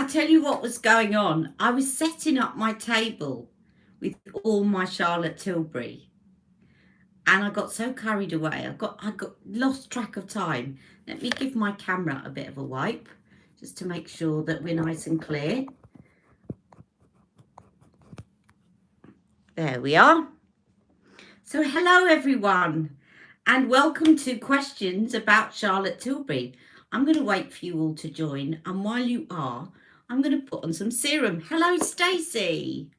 tell you what was going on. I was setting up my table with all my Charlotte Tilbury, and I got so carried away. I got lost track of time. Let me give my camera a bit of a wipe, just to make sure that we're nice and clear. There we are. So hello everyone, and welcome to questions about Charlotte Tilbury. I'm going to wait for you all to join, and while you are, I'm going to put on some serum. Hello Stacey.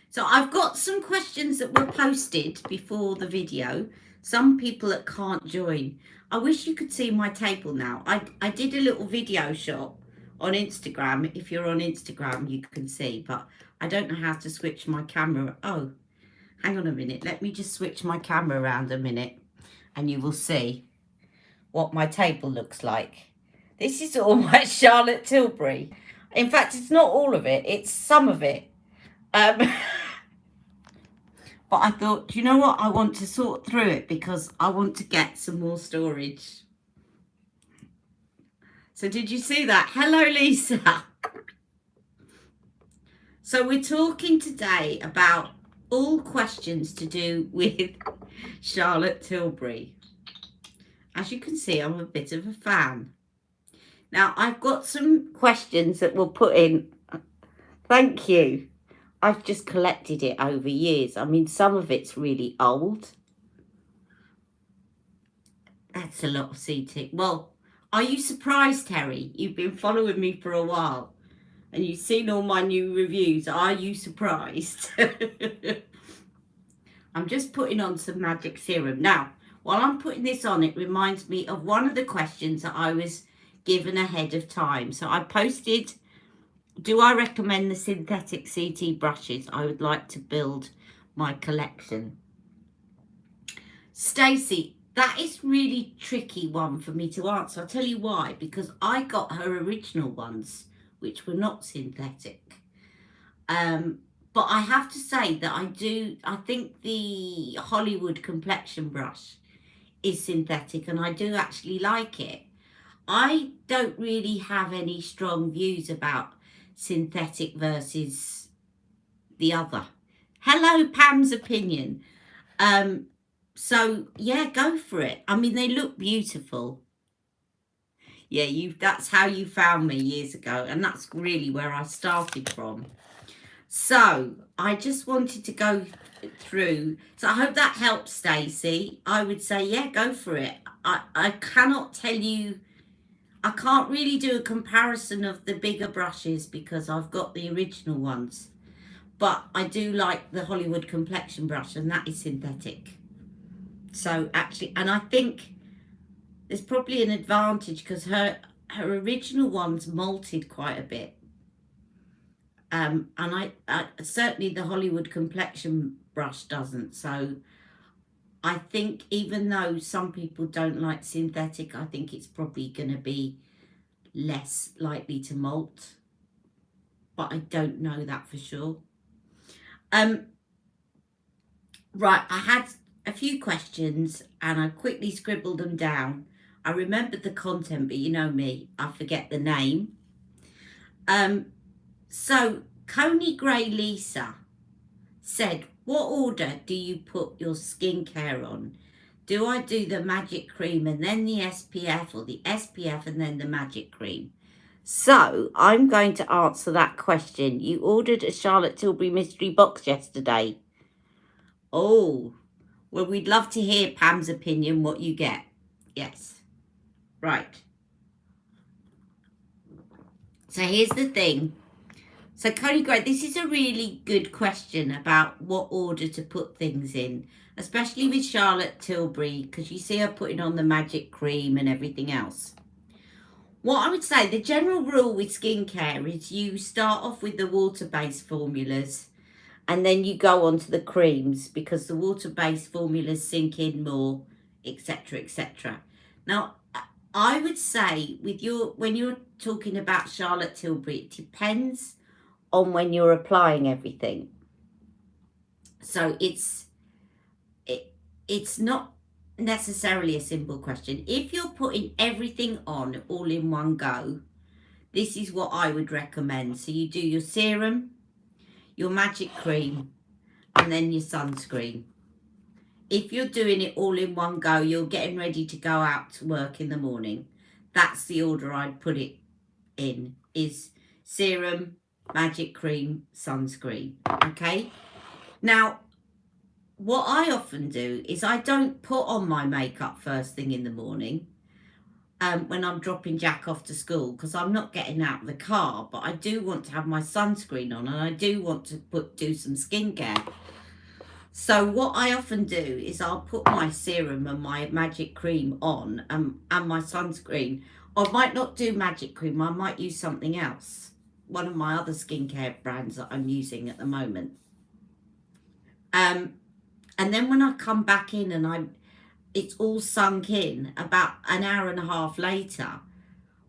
So I've got some questions that were posted before the video. Some people that can't join. I wish you could see my table now. I did a little video shot on Instagram. If you're on Instagram, you can see, but I don't know how to switch my camera. Oh, hang on a minute. Let me just switch my camera around a minute and you will see what my table looks like. This is all my Charlotte Tilbury. In fact, it's not all of it. It's some of it. But I thought, you know what? I want to sort through it because I want to get some more storage. So did you see that? Hello, Lisa. So we're talking today about all questions to do with Charlotte Tilbury. As you can see, I'm a bit of a fan. Now, I've got some questions that we'll put in. Thank you. I've just collected it over years. I mean, some of it's really old. That's a lot of seating. Well, are you surprised, Terry? You've been following me for a while and you've seen all my new reviews. Are you surprised? I'm just putting on some magic serum. Now, while I'm putting this on, it reminds me of one of the questions that I was given ahead of time. So I posted, do I recommend the synthetic CT brushes? I would like to build my collection. Stacey, that is really tricky one for me to answer. I'll tell you why. Because I got her original ones, which were not synthetic. But I have to say that I think the Hollywood complexion brush is synthetic and I do actually like it. I don't really have any strong views about synthetic versus the other. Hello, Pam's opinion. So yeah, go for it. I mean, they look beautiful. Yeah, that's how you found me years ago, and that's really where I started from. So I just wanted to go through. So I hope that helps, Stacey. I would say, yeah, go for it. I cannot tell you, I can't really do a comparison of the bigger brushes because I've got the original ones. But I do like the Hollywood complexion brush, and that is synthetic. So actually, and I think there's probably an advantage because her original ones molted quite a bit. And I certainly the Hollywood complexion brush doesn't. So I think even though some people don't like synthetic, I think it's probably going to be less likely to molt. But I don't know that for sure. Right, I had a few questions and I quickly scribbled them down. I remembered the content, but you know me, I forget the name. So Coney Gray Lisa said, what order do you put your skincare on? Do I do the magic cream and then the SPF, or the SPF and then the magic cream? So I'm going to answer that question. You ordered a Charlotte Tilbury mystery box yesterday. Oh, well, we'd love to hear Pam's opinion, what you get. Yes. Right. So here's the thing. So Coney Gray, this is a really good question about what order to put things in, especially with Charlotte Tilbury, because you see her putting on the magic cream and everything else. What I would say, the general rule with skincare is you start off with the water-based formulas and then you go on to the creams because the water-based formulas sink in more, etc., etc. Now, I would say when you're talking about Charlotte Tilbury, it depends on when you're applying everything. So it's not necessarily a simple question. If you're putting everything on all in one go, this is what I would recommend. So you do your serum, your magic cream, and then your sunscreen. If you're doing it all in one go, you're getting ready to go out to work in the morning, that's the order I'd put it in, is serum, magic cream, sunscreen. Okay? Now, what I often do is I don't put on my makeup first thing in the morning when I'm dropping Jack off to school, because I'm not getting out of the car, but I do want to have my sunscreen on, and I do want to do some skincare. So what I often do is I'll put my serum and my magic cream on and my sunscreen. I might not do magic cream, I might use something else. One of my other skincare brands that I'm using at the moment. And then when I come back in and it's all sunk in, about an hour and a half later,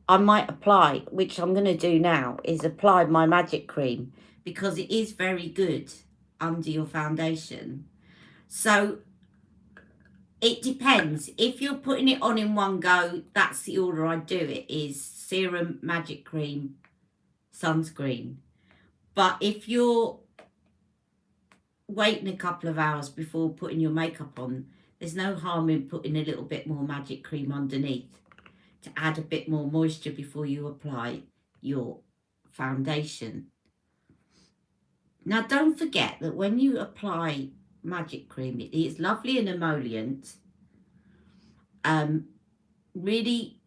I might apply, which I'm going to do now, is apply my magic cream, because it is very good under your foundation. So it depends. If you're putting it on in one go, that's the order I do it, is serum, magic cream, sunscreen. But if you're waiting a couple of hours before putting your makeup on, there's no harm in putting a little bit more magic cream underneath to add a bit more moisture before you apply your foundation. Now, don't forget that when you apply magic cream, it is lovely and emollient. Really,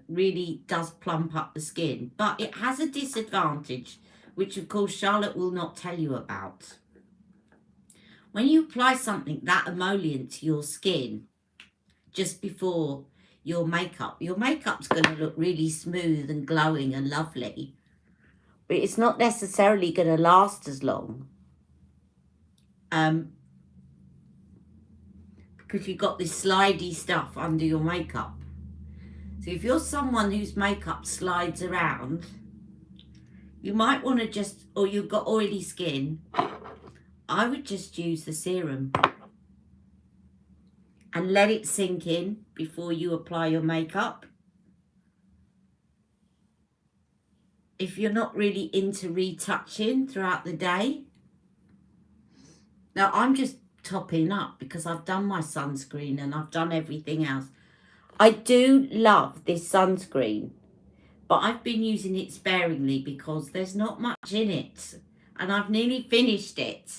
really does plump up the skin. But it has a disadvantage, which, of course, Charlotte will not tell you about. When you apply something that emollient to your skin just before your makeup's going to look really smooth and glowing and lovely. But it's not necessarily going to last as long. Because you've got this slidey stuff under your makeup. So if you're someone whose makeup slides around, you might want to just, or you've got oily skin, I would just use the serum and let it sink in before you apply your makeup. If you're not really into retouching throughout the day. Now, I'm just topping up because I've done my sunscreen and I've done everything else. I do love this sunscreen, but I've been using it sparingly because there's not much in it. And I've nearly finished it.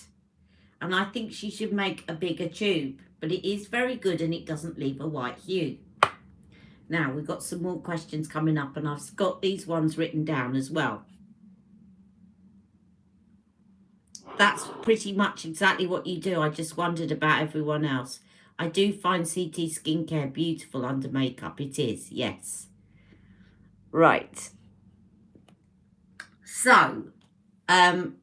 And I think she should make a bigger tube. But it is very good and it doesn't leave a white hue. Now, we've got some more questions coming up, and I've got these ones written down as well. That's pretty much exactly what you do. I just wondered about everyone else. I do find CT skincare beautiful under makeup. It is, yes. Right. So, now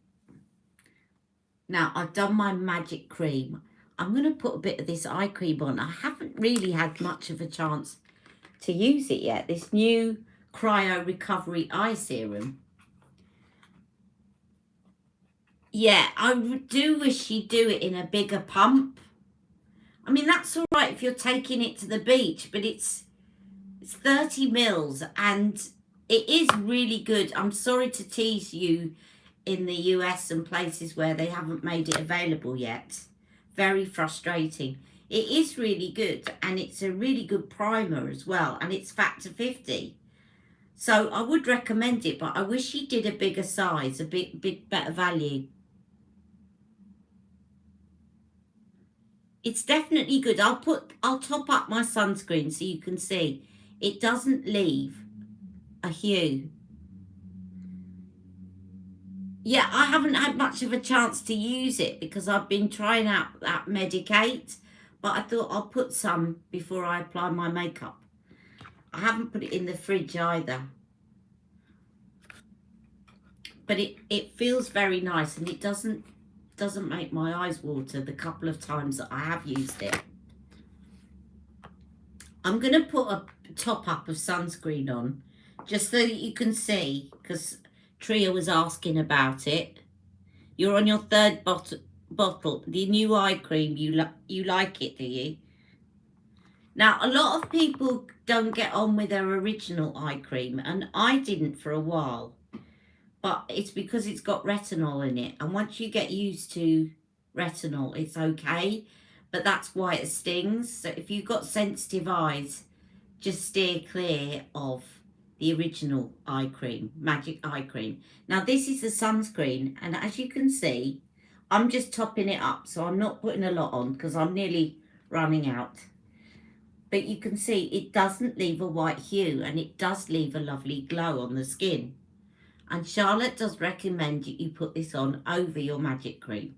I've done my magic cream. I'm going to put a bit of this eye cream on. I haven't really had much of a chance to use it yet. This new Cryo Recovery Eye Serum. Yeah, I do wish she'd do it in a bigger pump. I mean, that's all right if you're taking it to the beach, but it's 30 mils and it is really good. I'm sorry to tease you in the US and places where they haven't made it available yet. Very frustrating. It is really good, and it's a really good primer as well, and it's factor 50. So I would recommend it, but I wish she did a bigger size, a bit better value. It's definitely good. I'll top up my sunscreen so you can see it doesn't leave a hue. Yeah, I haven't had much of a chance to use it because I've been trying out that Medicate, but I thought I'll put some before I apply my makeup. I haven't put it in the fridge either. But it feels very nice, and it doesn't make my eyes water the couple of times that I have used it. I'm going to put a top up of sunscreen on just so that you can see, because Tria was asking about it. You're on your third bottle. The new eye cream, you like it, do you? Now, a lot of people don't get on with their original eye cream, and I didn't for a while. But it's because it's got retinol in it. And once you get used to retinol, it's okay. But that's why it stings. So if you've got sensitive eyes, just steer clear of the original eye cream, Magic Eye Cream. Now, this is the sunscreen. And as you can see, I'm just topping it up. So I'm not putting a lot on because I'm nearly running out. But you can see it doesn't leave a white hue, and it does leave a lovely glow on the skin. And Charlotte does recommend that you put this on over your magic cream.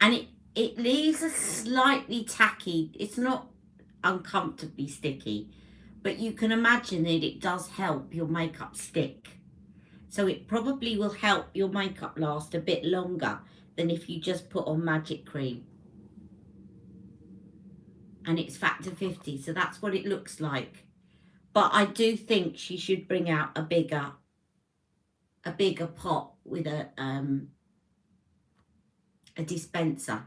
And it leaves a slightly tacky, it's not uncomfortably sticky, but you can imagine that it does help your makeup stick. So it probably will help your makeup last a bit longer than if you just put on magic cream. And it's factor 50, so that's what it looks like. But I do think she should bring out a bigger pot with a dispenser.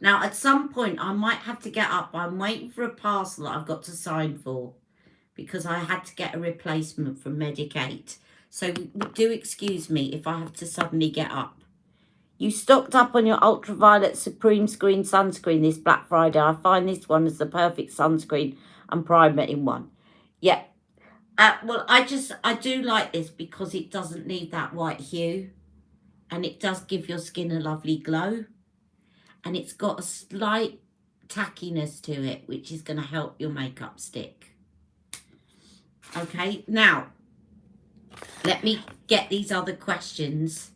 Now, at some point, I might have to get up. I'm waiting for a parcel that I've got to sign for because I had to get a replacement from Medicate. So do excuse me if I have to suddenly get up. You stocked up on your Ultraviolet Supreme Screen sunscreen this Black Friday. I find this one as the perfect sunscreen and primer in one. Yeah. Well, I do like this because it doesn't leave that white hue. And it does give your skin a lovely glow. And it's got a slight tackiness to it, which is going to help your makeup stick. Okay, now, let me get these other questions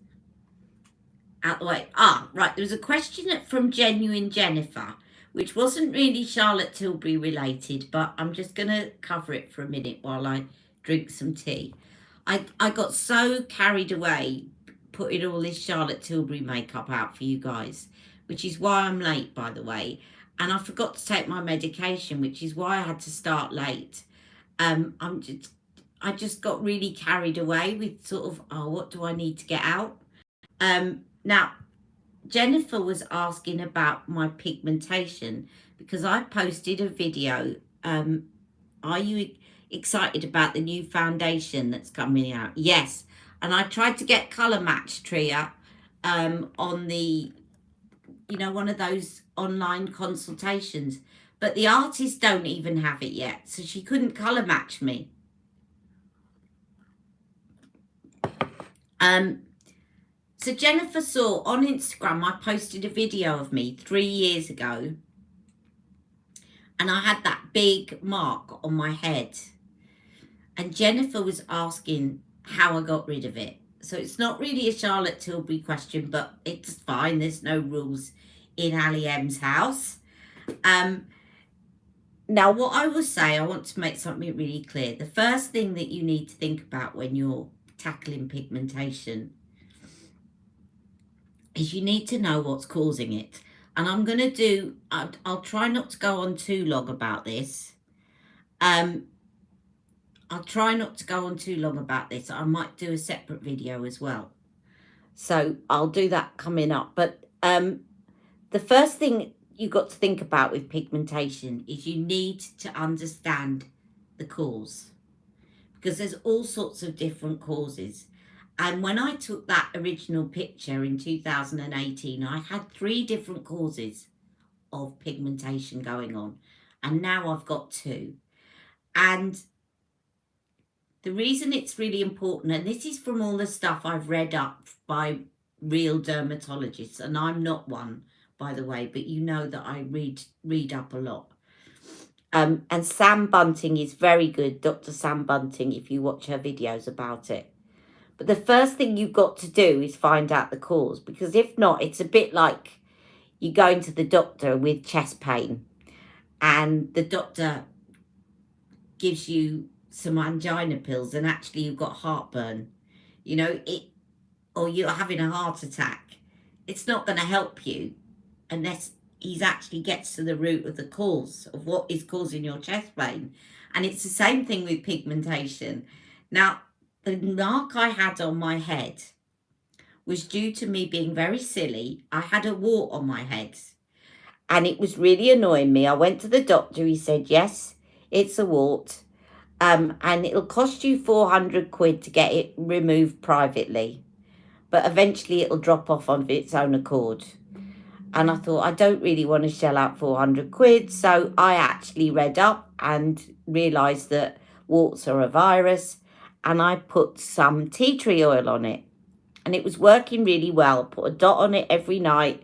out the way. Right, there was a question from Genuine Jennifer, which wasn't really Charlotte Tilbury related, but I'm just going to cover it for a minute while I drink some tea. I got so carried away putting all this Charlotte Tilbury makeup out for you guys, which is why I'm late, by the way. And I forgot to take my medication, which is why I had to start late. I just got really carried away with sort of, what do I need to get out? Now, Jennifer was asking about my pigmentation because I posted a video. Are you excited about the new foundation that's coming out? Yes. And I tried to get Colour Match Tria on the, one of those online consultations. But the artists don't even have it yet. So she couldn't colour match me. So Jennifer saw on Instagram, I posted a video of me 3 years ago. And I had that big mark on my head. And Jennifer was asking how I got rid of it. So it's not really a Charlotte Tilbury question, but it's fine. There's no rules in Ali M's house. Now, what I will say, I want to make something really clear. The first thing that you need to think about when you're tackling pigmentation is you need to know what's causing it. And I'm going to do, I'll try not to go on too long about this. I'll try not to go on too long about this. I might do a separate video as well. So I'll do that coming up. But the first thing you've got to think about with pigmentation is you need to understand the cause. Because there's all sorts of different causes. And when I took that original picture in 2018, I had 3 different causes of pigmentation going on. And now I've got 2. And the reason it's really important, and this is from all the stuff I've read up by real dermatologists, and I'm not one, by the way, but you know that I read up a lot. And Sam Bunting is very good, Dr. Sam Bunting, if you watch her videos about it. But the first thing you've got to do is find out the cause, because if not, it's a bit like you going to the doctor with chest pain and the doctor gives you some angina pills and actually you've got heartburn, or you're having a heart attack. It's not going to help you unless he actually gets to the root of the cause of what is causing your chest pain. And it's the same thing with pigmentation. Now, the mark I had on my head was due to me being very silly. I had a wart on my head and it was really annoying me. I went to the doctor. He said, yes, it's a wart, and it'll cost you 400 quid to get it removed privately, but eventually it'll drop off on its own accord. And I thought, I don't really want to shell out 400 quid. So I actually read up and realised that warts are a virus. And I put some tea tree oil on it. And it was working really well. Put a dot on it every night.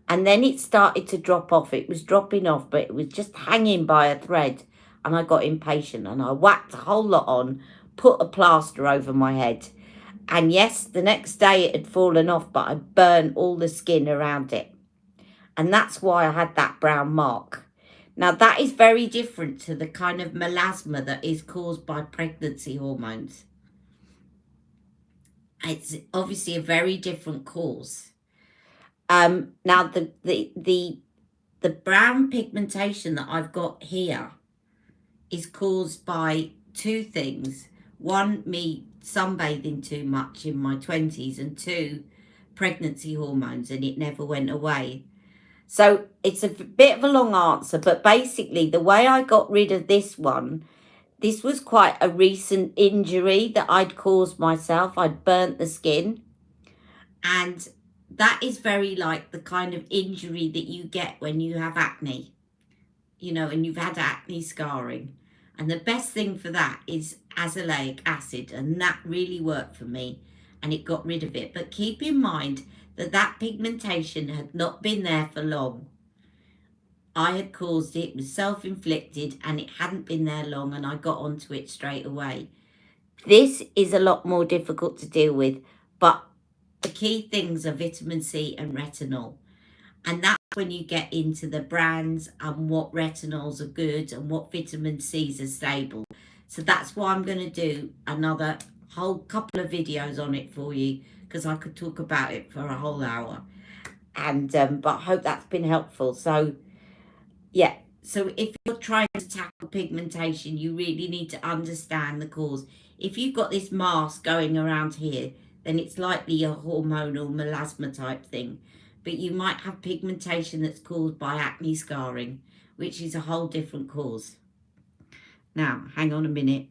And then it started to drop off. It was dropping off, but it was just hanging by a thread. And I got impatient. And I whacked a whole lot on, put a plaster over my head. And yes, the next day it had fallen off, but I burned all the skin around it. And that's why I had that brown mark. Now, that is very different to the kind of melasma that is caused by pregnancy hormones. It's obviously a very different cause. Now, the brown pigmentation that I've got here is caused by two things. One, me sunbathing too much in my 20s, and two, pregnancy hormones, and it never went away. So it's a bit of a long answer, but basically the way I got rid of this one, this was quite a recent injury that I'd caused myself. I'd burnt the skin, and that is very like the kind of injury that you get when you have acne, you know, and you've had acne scarring. And the best thing for that is azelaic acid, and that really worked for me, and it got rid of it. But keep in mind that pigmentation had not been there for long. I had caused it, it was self-inflicted, and it hadn't been there long, and I got onto it straight away. This is a lot more difficult to deal with, but the key things are vitamin C and retinol. And that's when you get into the brands and what retinols are good and what vitamin C's are stable. So that's why I'm going to do another whole couple of videos on it for you, because I could talk about it for a whole hour. And but I hope that's been helpful. So yeah, so if you're trying to tackle pigmentation, you really need to understand the cause. If you've got this mask going around here, then it's likely a hormonal melasma type thing. But you might have pigmentation that's caused by acne scarring, which is a whole different cause. Now, hang on a minute.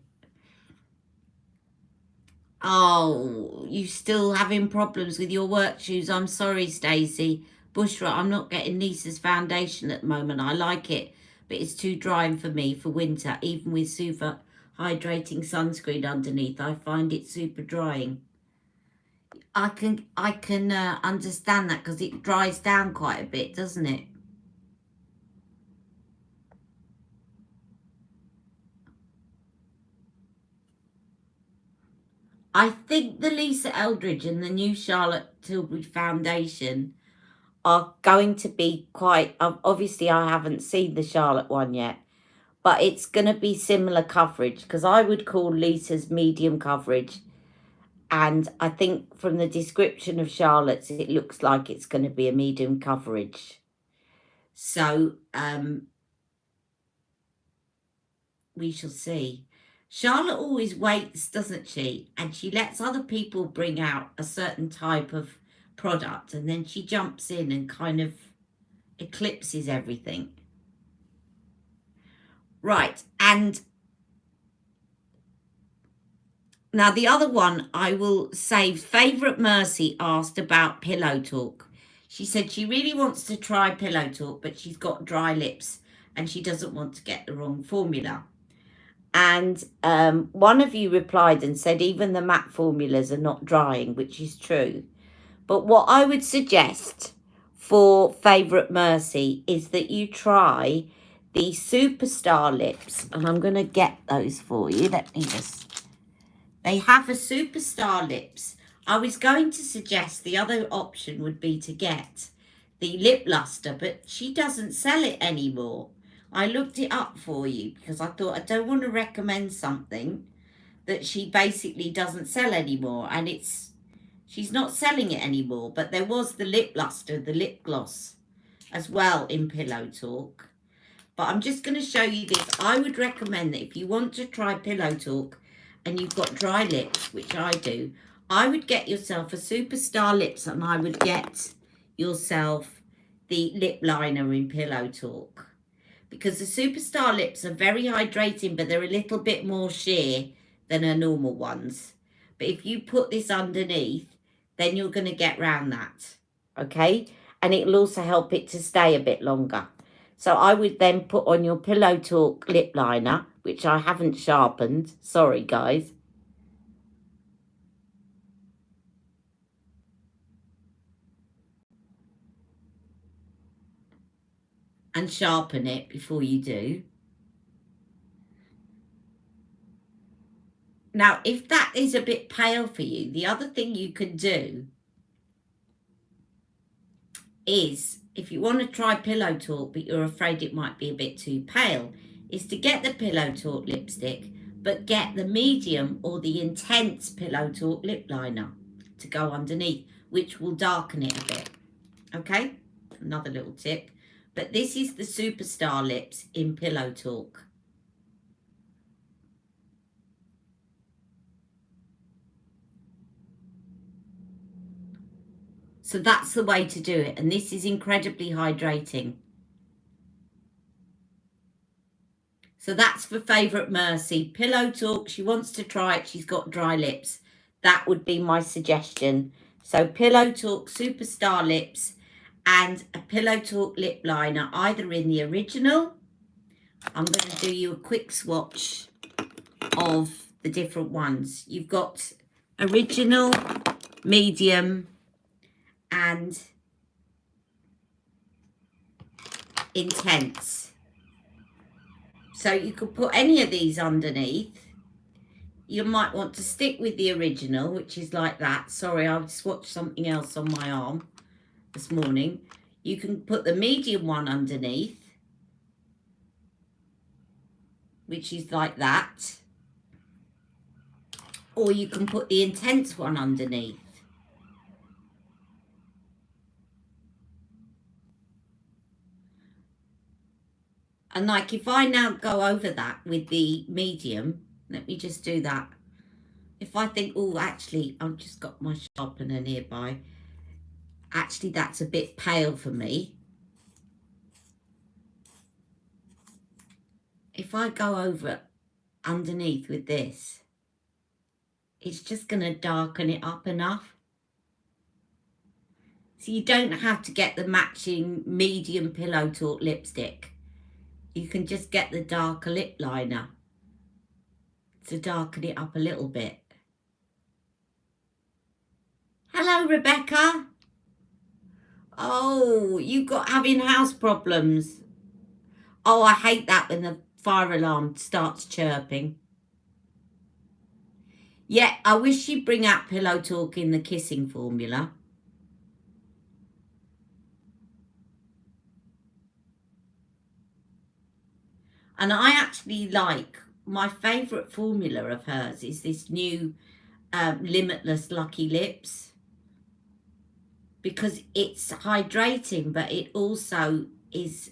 Oh, you still having problems with your work shoes? I'm sorry, Stacey. Bushra, I'm not getting Lisa's foundation at the moment. I like it, but it's too drying for me for winter. Even with super hydrating sunscreen underneath, I find it super drying. I can understand that, because it dries down quite a bit, doesn't it? I think the Lisa Eldridge and the new Charlotte Tilbury foundation are going to be quite, obviously I haven't seen the Charlotte one yet, but it's going to be similar coverage, because I would call Lisa's medium coverage. And I think from the description of Charlotte's, it looks like it's going to be a medium coverage. So we shall see. Charlotte always waits, doesn't she? And she lets other people bring out a certain type of product, and then she jumps in and kind of eclipses everything. Right, and now the other one I will save. Favourite Mercy asked about Pillow Talk. She said she really wants to try Pillow Talk, but she's got dry lips and she doesn't want to get the wrong formula. And one of you replied and said even the matte formulas are not drying, which is true. But what I would suggest for Favourite Mercy is that you try the Superstar lips. And I'm going to get those for you. Let me just... They have a Superstar lips. I was going to suggest the other option would be to get the Lip Luster, but she doesn't sell it anymore. I looked it up for you because I thought I don't want to recommend something that she basically doesn't sell anymore, and she's not selling it anymore. But there was the Lip Luster, the lip gloss as well in Pillow Talk. But I'm just going to show you this. I would recommend that if you want to try Pillow Talk and you've got dry lips, which I do, I would get yourself a Superstar lips, and I would get yourself the lip liner in Pillow Talk, because the Superstar lips are very hydrating, but they're a little bit more sheer than her normal ones. But if you put this underneath, then you're going to get round that, okay? And it'll also help it to stay a bit longer. So I would then put on your Pillow Talk lip liner, which I haven't sharpened. Sorry, guys. And sharpen it before you do. Now, if that is a bit pale for you, the other thing you can do is, if you want to try Pillow Talk, but you're afraid it might be a bit too pale, is to get the Pillow Talk lipstick, but get the medium or the intense Pillow Talk lip liner to go underneath, which will darken it a bit. Okay, another little tip. But this is the Superstar lips in Pillow Talk. So that's the way to do it. And this is incredibly hydrating. So that's for Favourite Mercy. Pillow Talk, she wants to try it. She's got dry lips. That would be my suggestion. So Pillow Talk Superstar lips and a Pillow Talk lip liner, either in the original. I'm going to do you a quick swatch of the different ones. You've got original, medium, and intense. So you could put any of these underneath. You might want to stick with the original, which is like that. Sorry, I swatched something else on my arm this morning. You can put the medium one underneath, which is like that. Or you can put the intense one underneath. And like, if I now go over that with the medium, let me just do that. If I think, oh, actually, I've just got my sharpener nearby. Actually, that's a bit pale for me. If I go over underneath with this, it's just going to darken it up enough. So you don't have to get the matching medium Pillow Talk lipstick. You can just get the darker lip liner to darken it up a little bit. Hello, Rebecca. Oh, you got having house problems. Oh, I hate that when the fire alarm starts chirping. Yeah, I wish you'd bring out Pillow Talk in the kissing formula. And I actually like, my favourite formula of hers is this new Limitless Lucky Lips. Because it's hydrating, but it also is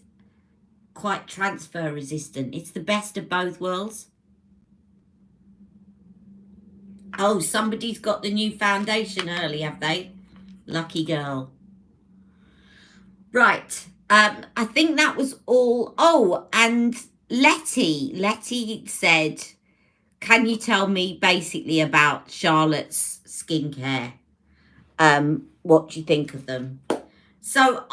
quite transfer resistant. It's the best of both worlds. Oh, somebody's got the new foundation early, have they? Lucky girl. Right. I think that was all. Oh, and Letty said, can you tell me basically about Charlotte's skincare? What do you think of them? So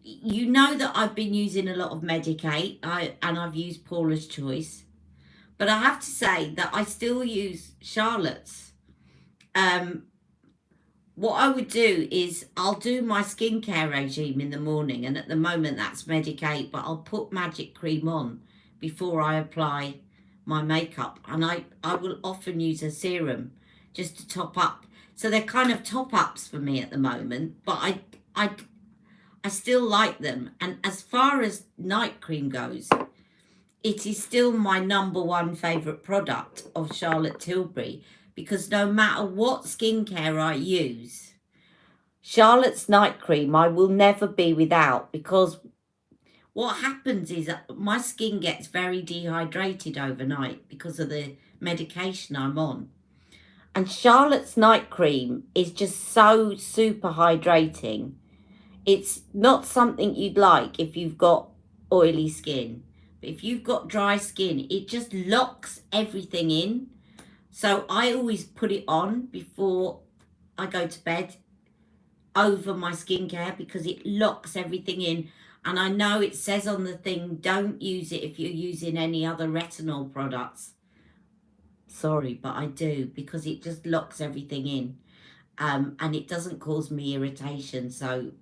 you know that I've been using a lot of Medicate, and I've used Paula's Choice, but I have to say that I still use Charlotte's. What I would do is I'll do my skincare regime in the morning, and at the moment that's Medicate, but I'll put Magic Cream on before I apply my makeup, and I will often use a serum just to top up. So they're kind of top-ups for me at the moment, but I still like them. And as far as night cream goes, it is still my #1 favourite product of Charlotte Tilbury, because no matter what skincare I use, Charlotte's night cream I will never be without, because what happens is that my skin gets very dehydrated overnight because of the medication I'm on. And Charlotte's night cream is just so super hydrating. It's not something you'd like if you've got oily skin. But if you've got dry skin, it just locks everything in. So I always put it on before I go to bed over my skincare because it locks everything in. And I know it says on the thing, don't use it if you're using any other retinol products. Sorry, but I do, because it just locks everything in. And it doesn't cause me irritation, so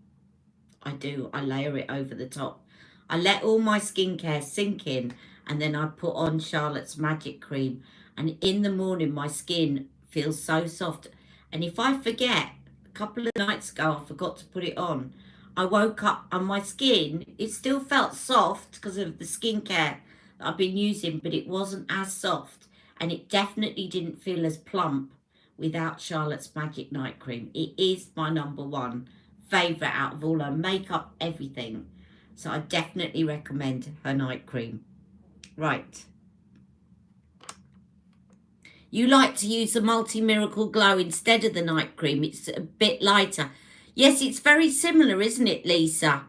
I layer it over the top. I let all my skincare sink in, and then I put on Charlotte's Magic Cream, and in the morning my skin feels so soft. And if I forget, a couple of nights ago I forgot to put it on, I woke up and my skin, it still felt soft because of the skincare that I've been using, but it wasn't as soft, and it definitely didn't feel as plump without Charlotte's Magic Night Cream. It is my #1 favourite out of all her makeup, everything. So I definitely recommend her night cream. Right. You like to use the Multi-Miracle Glow instead of the night cream. It's a bit lighter. Yes, it's very similar, isn't it, Lisa?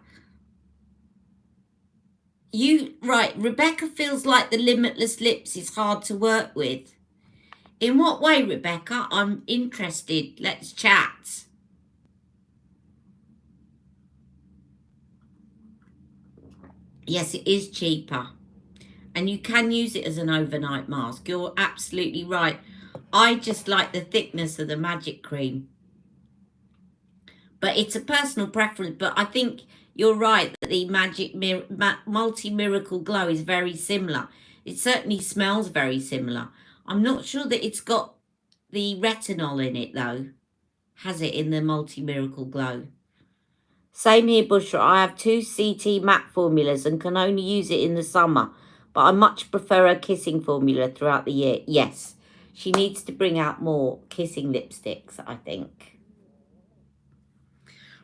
Right, Rebecca feels like the Limitless lips is hard to work with. In what way, Rebecca? I'm interested. Let's chat. Yes, it is cheaper. And you can use it as an overnight mask. You're absolutely right. I just like the thickness of the Magic Cream. But it's a personal preference. But I think you're right that the Multi-Miracle Glow is very similar. It certainly smells very similar. I'm not sure that it's got the retinol in it, though. Has it in the Multi-Miracle Glow? Same here, Bushra. I have 2 CT matte formulas and can only use it in the summer. But I much prefer a kissing formula throughout the year. Yes, she needs to bring out more kissing lipsticks, I think.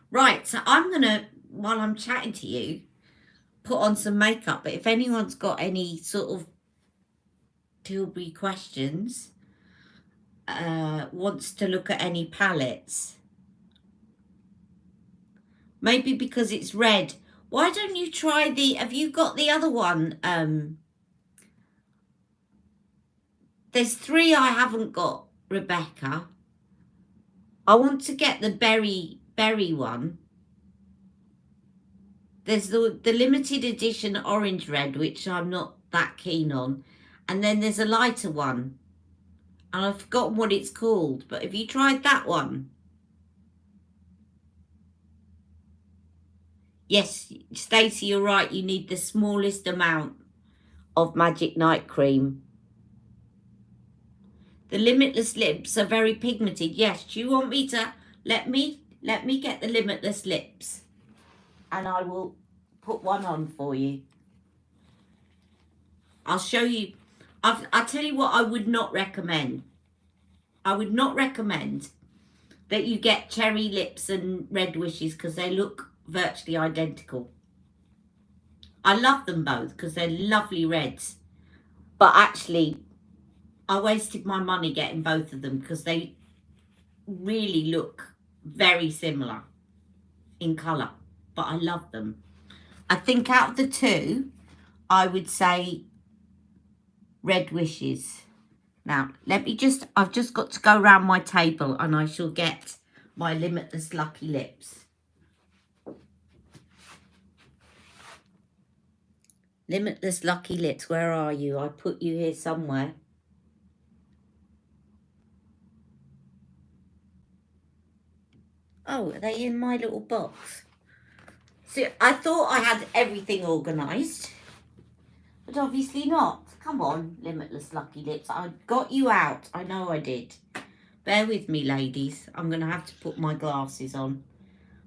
Right, so I'm going to, while I'm chatting to you, put on some makeup. But if anyone's got any sort of Tilbury questions, wants to look at any palettes, maybe because it's red, why don't you try have you got the other one? There's 3 I haven't got, Rebecca. I want to get the berry one. There's the limited edition orange red, which I'm not that keen on. And then there's a lighter one. And I've forgotten what it's called. But have you tried that one? Yes, Stacey, you're right. You need the smallest amount of Magic Night Cream. The Limitless lips are very pigmented. Yes, do you want me to let me get the Limitless lips, and I will put one on for you. I'll show you. I'll tell you what I would not recommend. I would not recommend that you get cherry lips and red wishes because they look virtually identical. I love them both because they're lovely reds, but actually I wasted my money getting both of them because they really look very similar in colour, but I love them. I think out of the 2, I would say Red Wishes. Now, I've just got to go around my table and I shall get my Limitless Lucky Lips. Limitless Lucky Lips, where are you? I put you here somewhere. Oh, are they in my little box? See, I thought I had everything organised, but obviously not. Come on, Limitless Lucky Lips. I got you out. I know I did. Bear with me, ladies. I'm going to have to put my glasses on.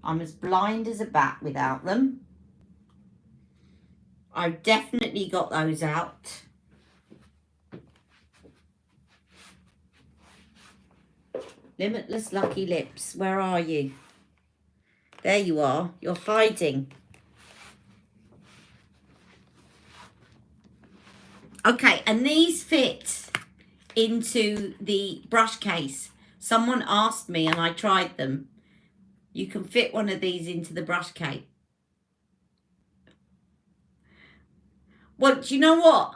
I'm as blind as a bat without them. I've definitely got those out. Limitless Lucky Lips, where are you? There you are. You're hiding. Okay, and these fit into the brush case. Someone asked me and I tried them. You can fit one of these into the brush case. Well, do you know what?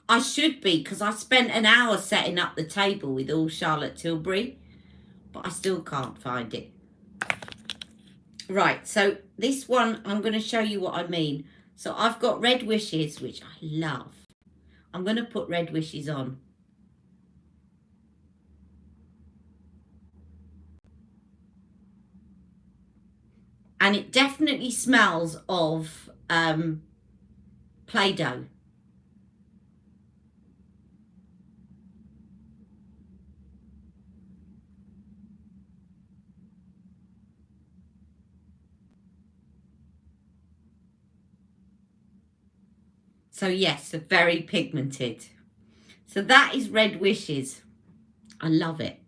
I should be, because I spent an hour setting up the table with all Charlotte Tilbury, but I still can't find it. Right, so this one, I'm going to show you what I mean. So I've got Red Wishes, which I love. I'm going to put Red Wishes on. And it definitely smells of Play-Doh. So yes, very pigmented. So that is Red Wishes. I love it.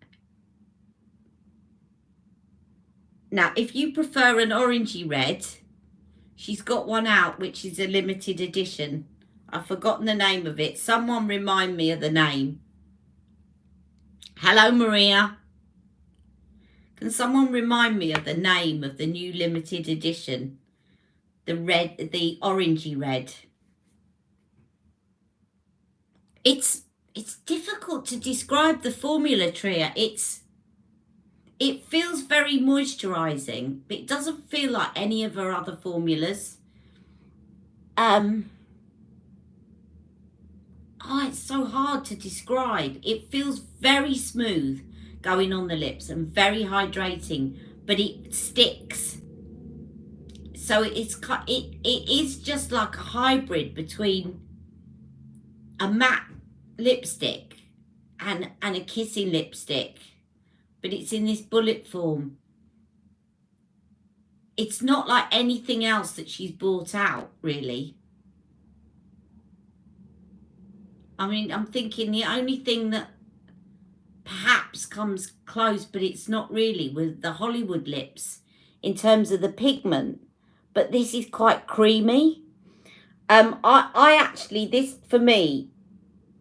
Now, if you prefer an orangey red, she's got one out, which is a limited edition. I've forgotten the name of it. Someone remind me of the name. Hello, Maria. Can someone remind me of the name of the new limited edition? The orangey red. It's difficult to describe the formula, Tria. It feels very moisturizing, but it doesn't feel like any of her other formulas. Oh, it's so hard to describe. It feels very smooth going on the lips and very hydrating, but it sticks. So it is just like a hybrid between a matte lipstick and a kissing lipstick, but it's in this bullet form. It's not like anything else that she's brought out, really. I mean, I'm thinking the only thing that perhaps comes close, but it's not really, with the Hollywood lips in terms of the pigment, but this is quite creamy. I actually, this for me,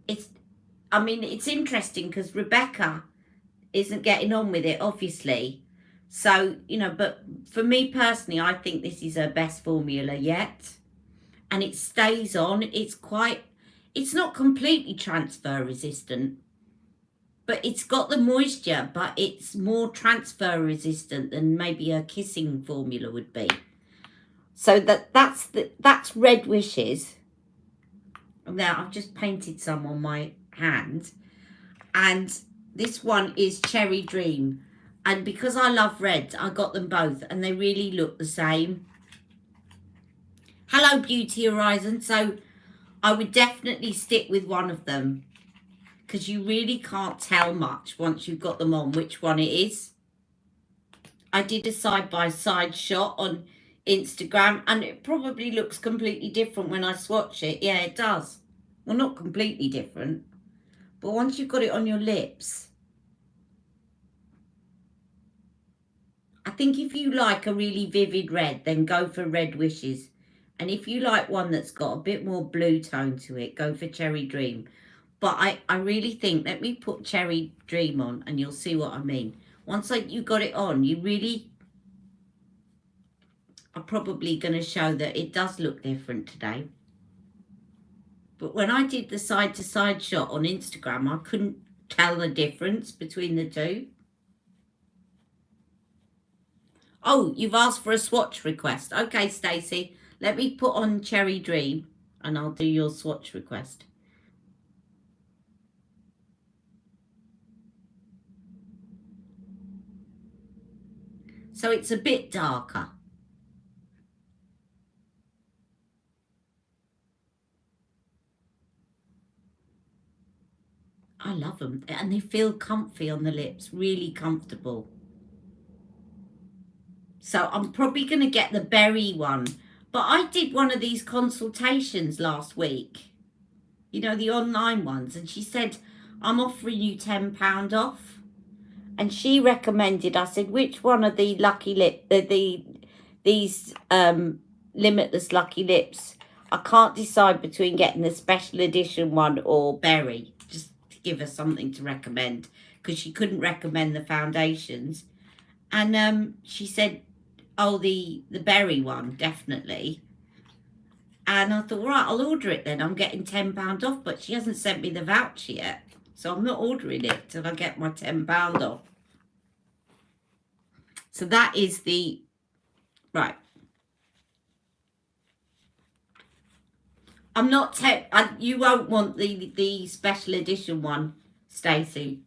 it's interesting because Rebecca isn't getting on with it, obviously. So, you know, but for me personally, I think this is her best formula yet. And it stays on. It's not completely transfer resistant, but it's got the moisture, but it's more transfer resistant than maybe a kissing formula would be. So that's Red Wishes. Now I've just painted some on my hand, and this one is Cherry Dream, and because I love red, I got them both, and they really look the same. Hello, Beauty Horizon. So I would definitely stick with one of them, because you really can't tell much once you've got them on which one it is. I did a side-by-side shot on Instagram, and it probably looks completely different when I swatch it. Yeah, it does. Well, not completely different, but once you've got it on your lips, I think if you like a really vivid red, then go for Red Wishes. And if you like one that's got a bit more blue tone to it, go for Cherry Dream. But I really think, let me put Cherry Dream on and you'll see what I mean. Once you got it on, you really are probably going to show that it does look different today. But when I did the side-to-side shot on Instagram, I couldn't tell the difference between the two. Oh, you've asked for a swatch request. Okay, Stacey, let me put on Cherry Dream and I'll do your swatch request. So it's a bit darker. I love them, and they feel comfy on the lips, really comfortable. So I'm probably going to get the berry one. But I did one of these consultations last week, you know, the online ones, and she said, I'm offering you £10 off. And she recommended, I said, which one of the Lucky Lip, these Limitless Lucky Lips? I can't decide between getting the special edition one or berry, just to give her something to recommend, because she couldn't recommend the foundations. And she said, oh, the berry one, definitely. And I thought, right, I'll order it then. I'm getting £10 off, but she hasn't sent me the voucher yet. So I'm not ordering it till I get my £10 off. So that is the, right. I'm not, you won't want the special edition one, Stacey.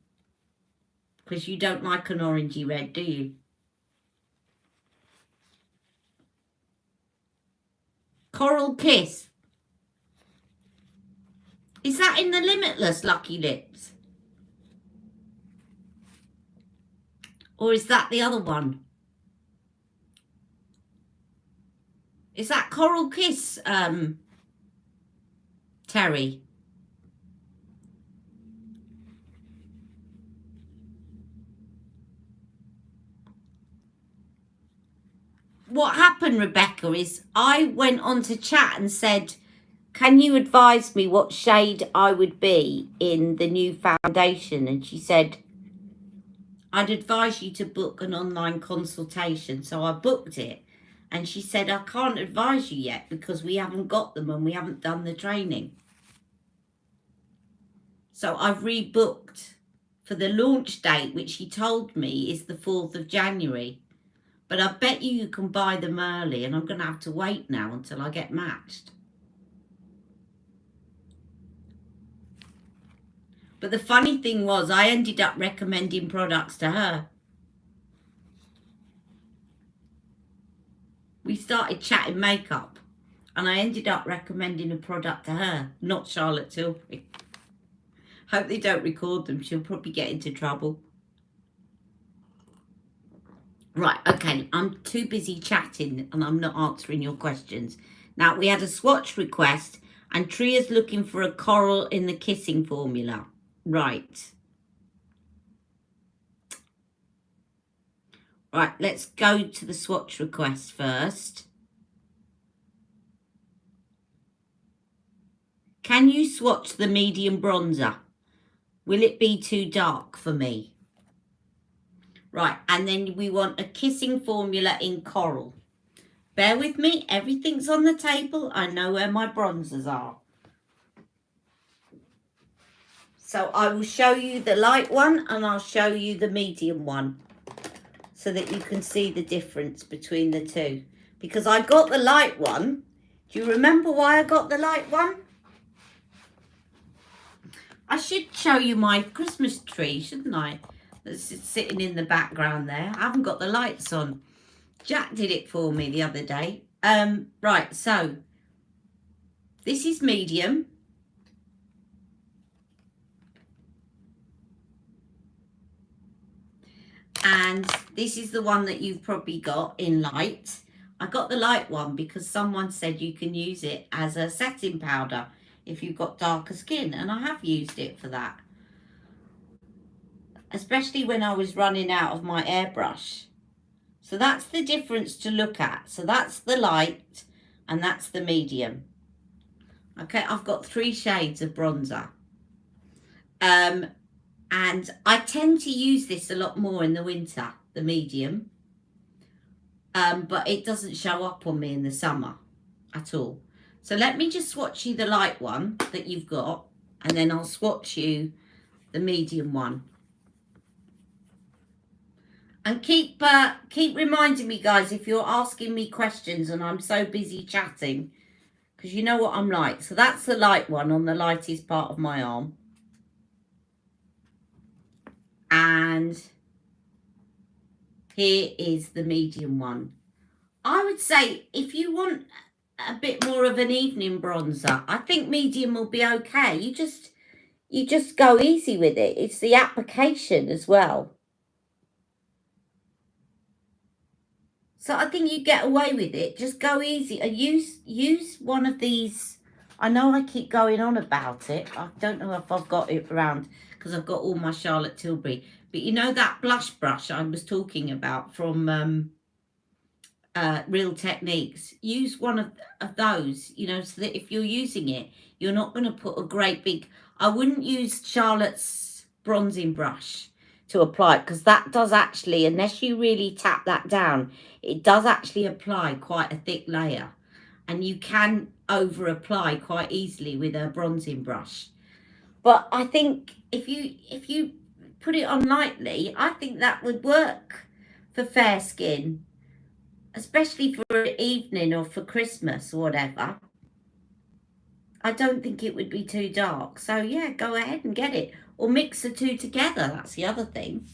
Because you don't like an orangey red, do you? Coral Kiss. Is that in the Limitless Lucky Lips? Or is that the other one? Is that Coral Kiss, Terry? What happened, Rebecca, is I went on to chat and said, can you advise me what shade I would be in the new foundation? And she said, I'd advise you to book an online consultation. So I booked it. And she said, I can't advise you yet because we haven't got them and we haven't done the training. So I've rebooked for the launch date, which she told me is the 4th of January. But I bet you can buy them early, and I'm going to have to wait now until I get matched. But the funny thing was, I ended up recommending products to her. We started chatting makeup, and I ended up recommending a product to her, not Charlotte Tilbury. Hope they don't record them. She'll probably get into trouble. Right, okay, I'm too busy chatting and I'm not answering your questions. Now, we had a swatch request and Tria's looking for a coral in the kissing formula. Right. Right, let's go to the swatch request first. Can you swatch the medium bronzer? Will it be too dark for me? Right, and then we want a kissing formula in coral. Bear with me, everything's on the table. I know where my bronzers are. So I will show you the light one and I'll show you the medium one so that you can see the difference between the two. Because I got the light one. Do you remember why I got the light one? I should show you my Christmas tree, shouldn't I? That's sitting in the background there. I haven't got the lights on. Jack did it for me the other day. Right, so this is medium. And this is the one that you've probably got in light. I got the light one because someone said you can use it as a setting powder if you've got darker skin. And I have used it for that. Especially when I was running out of my airbrush. So that's the difference to look at. So that's the light and that's the medium. Okay, I've got 3 shades of bronzer. And I tend to use this a lot more in the winter, the medium. But it doesn't show up on me in the summer at all. So let me just swatch you the light one that you've got. And then I'll swatch you the medium one. And keep reminding me, guys, if you're asking me questions and I'm so busy chatting. Because you know what I'm like. So that's the light one on the lightest part of my arm. And here is the medium one. I would say if you want a bit more of an evening bronzer, I think medium will be okay. You just go easy with it. It's the application as well. So I think you get away with it. Just go easy and use one of these. I know I keep going on about it. I don't know if I've got it around because I've got all my Charlotte Tilbury. But you know that blush brush I was talking about from Real Techniques? Use one of those, you know, so that if you're using it, you're not going to put a great big... I wouldn't use Charlotte's bronzing brush to apply it, because that does actually, unless you really tap that down, it does actually apply quite a thick layer, and you can over apply quite easily with a bronzing brush. But I think if you put it on lightly, I think that would work for fair skin, especially for an evening or for Christmas or whatever. I don't think it would be too dark. So yeah, go ahead and get it. Or mix the two together. That's the other thing.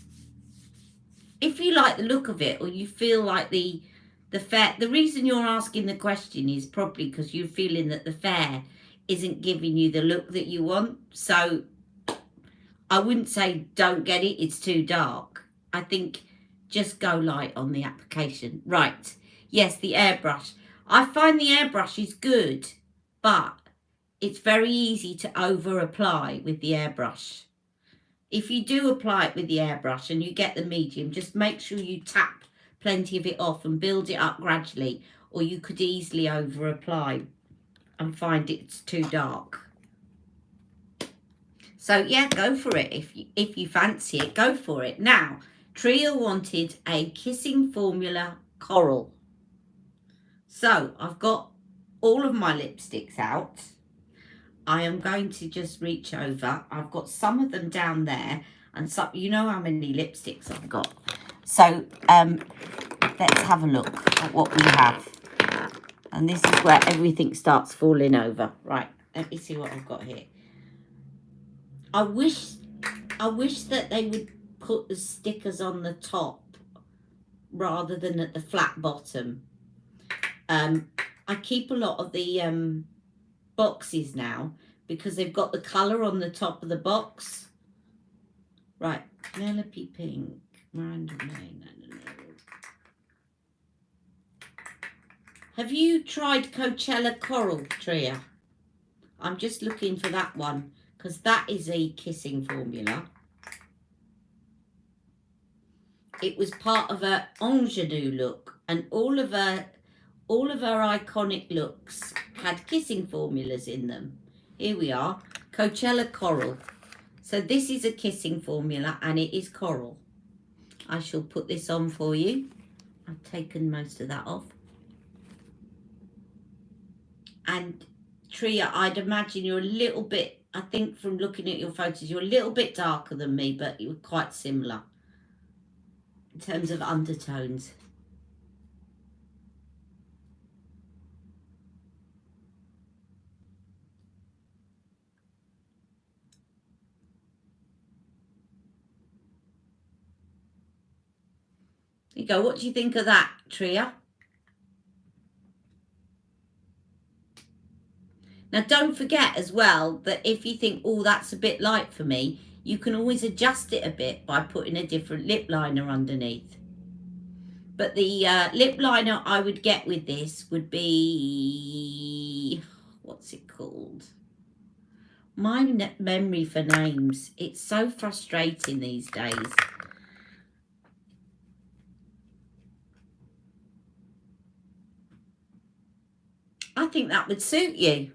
If you like the look of it, or you feel like the reason you're asking the question is probably because you're feeling that the fair isn't giving you the look that you want. So I wouldn't say don't get it, it's too dark. I think just go light on the application. Right, yes, the airbrush. I find the airbrush is good, but it's very easy to over apply with the airbrush. If you do apply it with the airbrush and you get the medium, just make sure you tap plenty of it off and build it up gradually, or you could easily over apply and find it's too dark. So yeah, go for it. If you fancy it, go for it. Now, Trio wanted a kissing formula coral. So I've got all of my lipsticks out. I am going to just reach over. I've got some of them down there, and some, you know how many lipsticks I've got. So let's have a look at what we have. And this is where everything starts falling over. Right, let me see what I've got here. I wish that they would put the stickers on the top rather than at the flat bottom. I keep a lot of the boxes now because they've got the colour on the top of the box. Right, Penelope Pink, Miranda May. No. Have you tried Coachella Coral, Tria? I'm just looking for that one because that is a kissing formula. It was part of her ingenue look, and all of her iconic looks had kissing formulas in them. Here we are, Coachella Coral. So this is a kissing formula and it is coral. I shall put this on for you. I've taken most of that off. And Tria, I'd imagine you're a little bit, I think from looking at your photos, you're a little bit darker than me, but you're quite similar in terms of undertones. There you go. What do you think of that, Tria? Now, don't forget as well that if you think, oh, that's a bit light for me, you can always adjust it a bit by putting a different lip liner underneath. But the lip liner I would get with this would be, what's it called? My memory for names. It's so frustrating these days. I think that would suit you.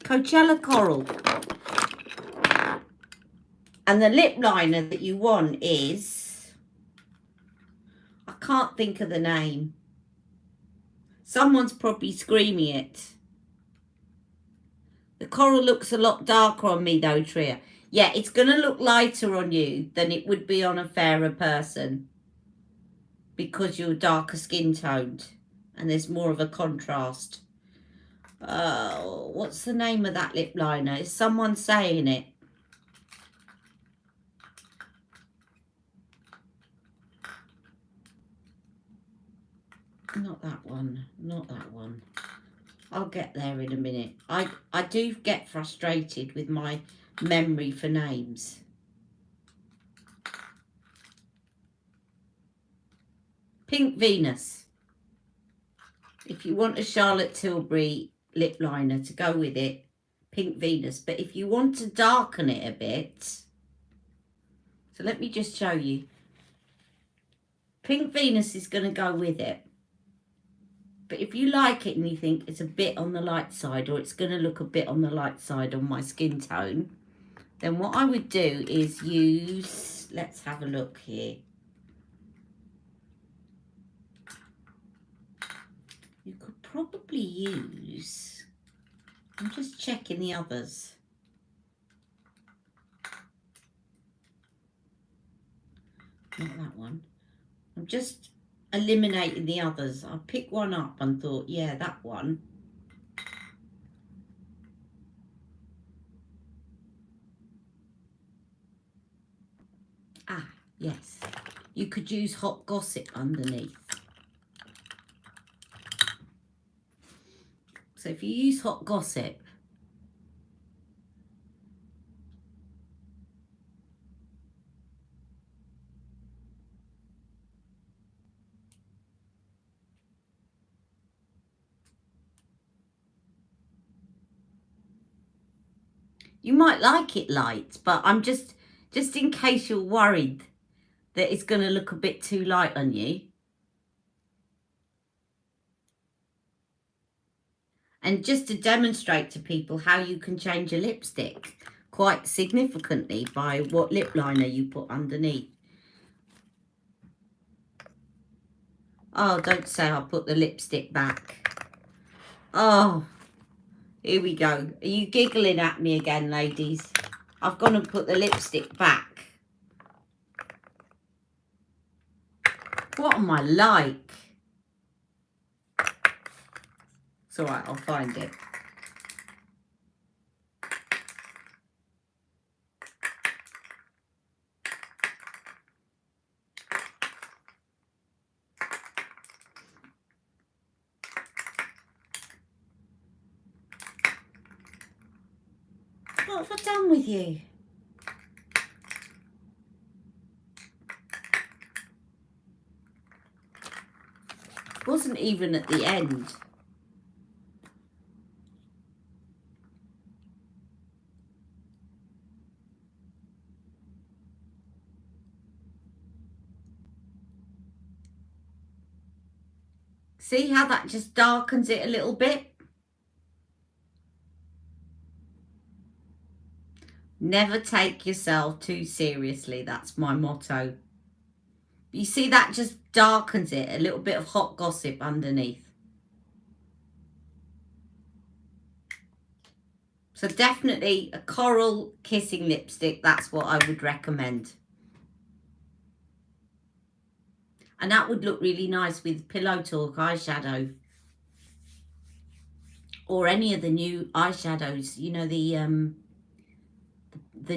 Coachella Coral. And the lip liner that you want is, I can't think of the name. Someone's probably screaming it. The coral looks a lot darker on me though, Tria. Yeah, it's going to look lighter on you than it would be on a fairer person, because you're darker skin toned and there's more of a contrast. What's the name of that lip liner? Is someone saying it? Not that one. Not that one. I'll get there in a minute. I do get frustrated with my memory for names. Pink Venus. If you want a Charlotte Tilbury lip liner to go with it, Pink Venus. But if you want to darken it a bit, so let me just show you. Pink Venus is going to go with it. But if you like it and you think it's a bit on the light side, or it's going to look a bit on the light side on my skin tone, then what I would do is use let's have a look here. You could probably use, I'm just checking the others. Not that one. I'm just eliminating the others. I picked one up and thought, yeah, that one. Ah, yes. You could use Hot Gossip underneath. So if you use Hot Gossip, you might like it light, but I'm just in case you're worried that it's going to look a bit too light on you. And just to demonstrate to people how you can change a lipstick quite significantly by what lip liner you put underneath. Oh, don't say I'll put the lipstick back. Oh, here we go. Are you giggling at me again, ladies? I've gone and put the lipstick back. What am I like? It's all right, I'll find it. What have I done with you? It wasn't even at the end. See how that just darkens it a little bit? Never take yourself too seriously. That's my motto. You see that just darkens it. A little bit of Hot Gossip underneath. So definitely a coral kissing lipstick. That's what I would recommend. And that would look really nice with Pillow Talk eyeshadow. Or any of the new eyeshadows. You know, the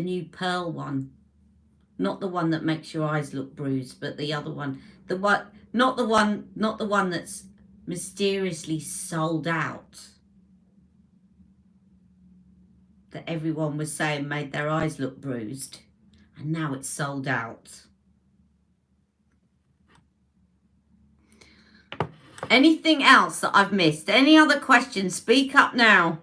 new pearl one. Not the one that makes your eyes look bruised, but the other one. Not the one that's mysteriously sold out. That everyone was saying made their eyes look bruised. And now it's sold out. Anything else that I've missed? Any other questions? Speak up now.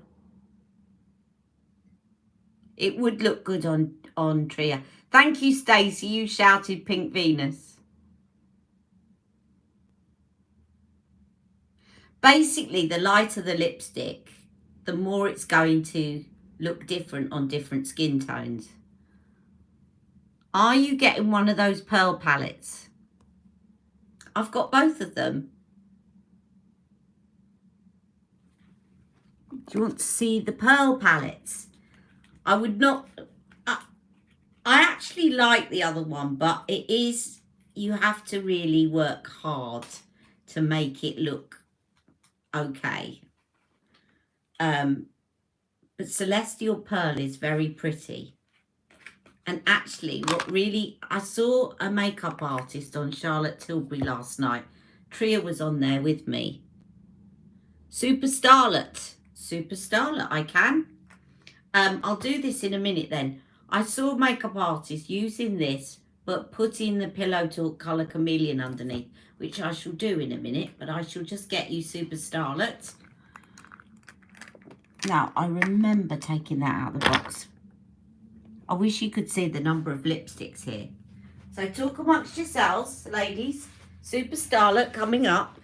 It would look good on Tria. Thank you, Stacey. You shouted Pink Venus. Basically, the lighter the lipstick, the more it's going to look different on different skin tones. Are you getting one of those pearl palettes? I've got both of them. Do you want to see the pearl palettes? I would not... I actually like the other one, but it is... You have to really work hard to make it look okay. But Celestial Pearl is very pretty. And actually, what really... I saw a makeup artist on Charlotte Tilbury last night. Tria was on there with me. Super Starlet. Super Starlet, I can. I'll do this in a minute then. I saw a makeup artist using this, but putting the Pillow Talk Colour Chameleon underneath, which I shall do in a minute, but I shall just get you Super Starlet. Now, I remember taking that out of the box. I wish you could see the number of lipsticks here. So talk amongst yourselves, ladies. Super Starlet coming up.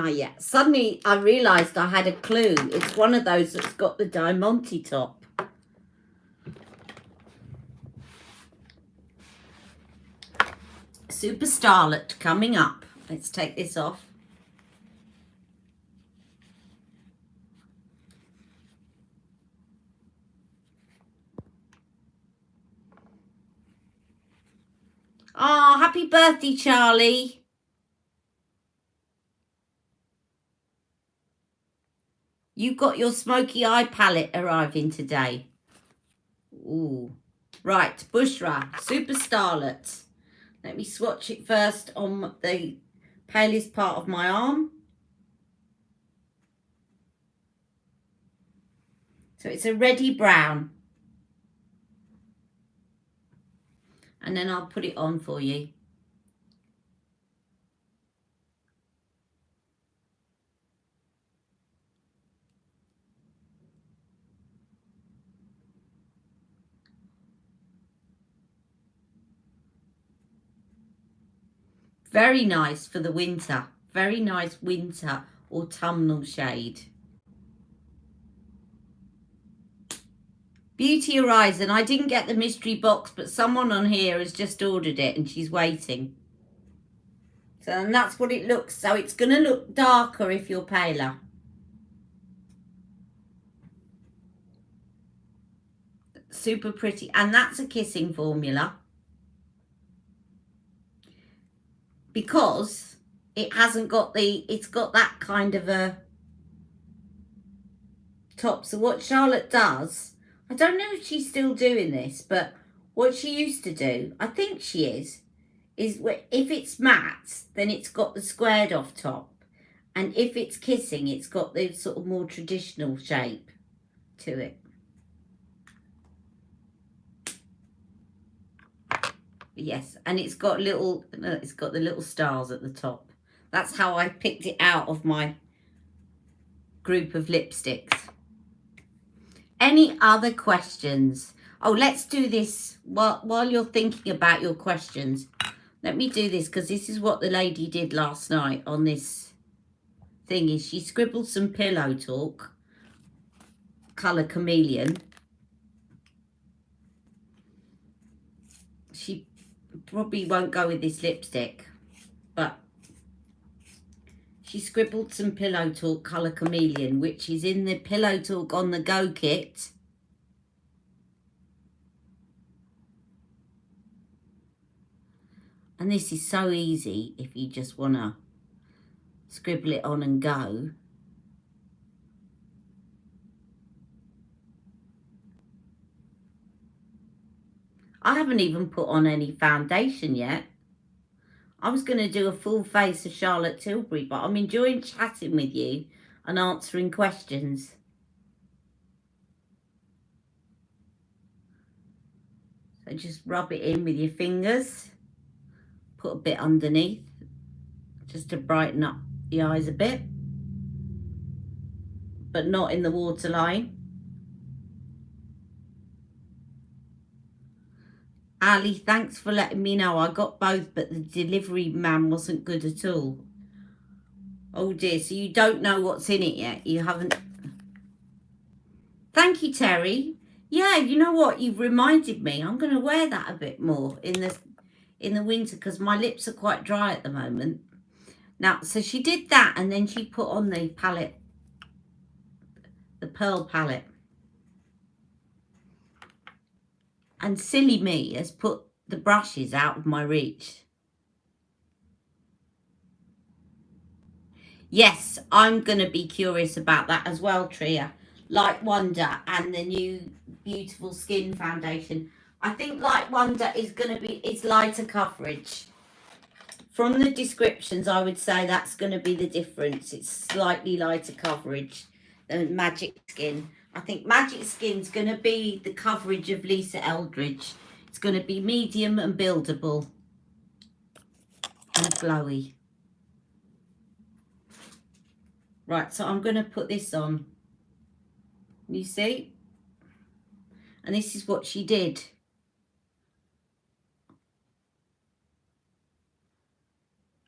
I yet. Suddenly I realised I had a clue. It's one of those that's got the diamante top. Super Starlet coming up. Let's take this off. Oh, happy birthday, Charlie. You've got your smoky eye palette arriving today. Ooh. Right, Bushra, Super Starlet. Let me swatch it first on the palest part of my arm. So it's a reddy brown. And then I'll put it on for you. Very nice for the winter. Very nice winter autumnal shade. Beauty Horizon. I didn't get the mystery box, but someone on here has just ordered it and she's waiting. So, and that's what it looks. So it's going to look darker if you're paler. Super pretty. And that's a kissing formula. Because it hasn't got the, it's got that kind of a top. So what Charlotte does, I don't know if she's still doing this, but what she used to do, I think she is if it's matte, then it's got the squared off top. And if it's kissing, it's got the sort of more traditional shape to it. Yes, and it's got little, it's got the little stars at the top. That's how I picked it out of my group of lipsticks. Any other questions? Oh, let's do this while you're thinking about your questions. Let me do this because this is what the lady did last night on this thing. Is she scribbled some pillow talk, colour chameleon. She probably won't go with this lipstick, but she scribbled some pillow talk colour chameleon, which is in the pillow talk on the go kit. And this is so easy if you just want to scribble it on and go. I haven't even put on any foundation yet. I was going to do a full face of Charlotte Tilbury, but I'm enjoying chatting with you and answering questions. So just rub it in with your fingers. Put a bit underneath just to brighten up the eyes a bit, but not in the waterline. Ali, thanks for letting me know. I got both, but the delivery man wasn't good at all. Oh dear, so you don't know what's in it yet? You haven't? Thank you, Terry. Yeah, you know what? You've reminded me. I'm going to wear that a bit more in the winter because my lips are quite dry at the moment. Now, so she did that and then she put on the palette, the pearl palette. And silly me has put the brushes out of my reach. Yes, I'm going to be curious about that as well, Tria. Light Wonder and the new Beautiful Skin Foundation. I think Light Wonder is going to be, it's lighter coverage. From the descriptions, I would say that's going to be the difference. It's slightly lighter coverage than Magic Skin. I think Magic Skin's going to be the coverage of Lisa Eldridge. It's going to be medium and buildable and glowy. Right, so I'm going to put this on. You see? And this is what she did.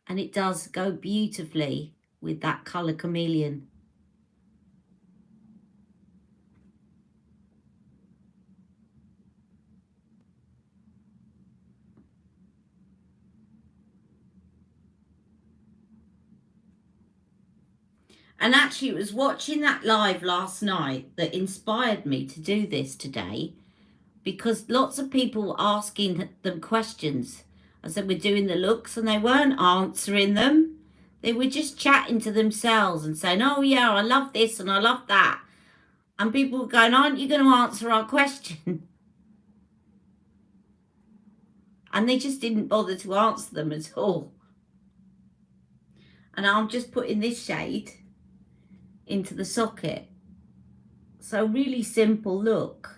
And it does go beautifully with that colour Chameleon. And actually, it was watching that live last night that inspired me to do this today, because lots of people were asking them questions. I said, we're doing the looks, and they weren't answering them. They were just chatting to themselves and saying, oh, yeah, I love this and I love that. And people were going, aren't you going to answer our question? And they just didn't bother to answer them at all. And I'm just putting this shade into the socket. So really simple look.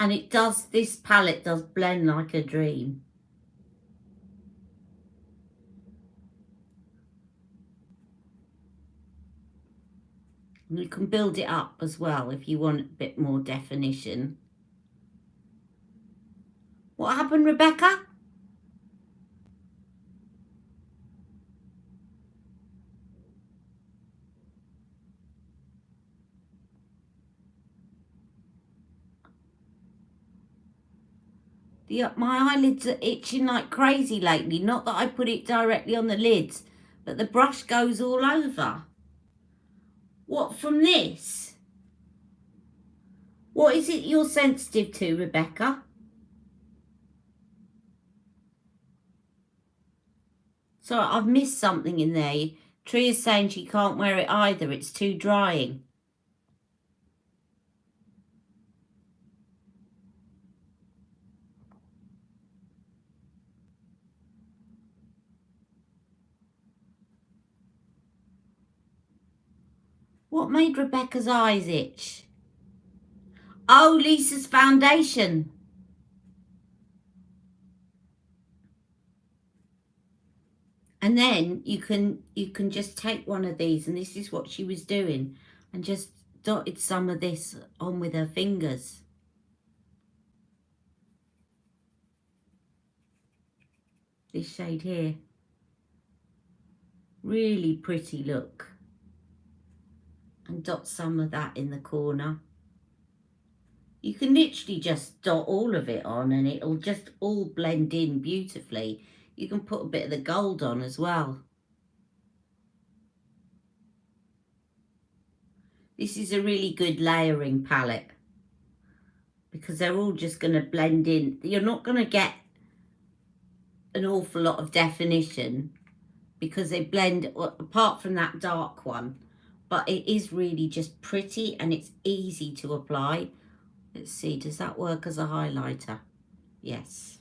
And it does, this palette does blend like a dream. And you can build it up as well if you want a bit more definition. What happened, Rebecca? My eyelids are itching like crazy lately. Not that I put it directly on the lids, but the brush goes all over. What, from this? What is it you're sensitive to, Rebecca? Sorry, I've missed something in there. Tria's saying she can't wear it either. It's too drying. What made Rebecca's eyes itch? Oh, Lisa's foundation. And then you can just take one of these, and this is what she was doing, and just dotted some of this on with her fingers. This shade here. Really pretty look. And dot some of that in the corner. You can literally just dot all of it on and it'll just all blend in beautifully. You can put a bit of the gold on as well. This is a really good layering palette because they're all just going to blend in. You're not going to get an awful lot of definition because they blend, apart from that dark one, but it is really just pretty and it's easy to apply. Let's see, does that work as a highlighter? Yes.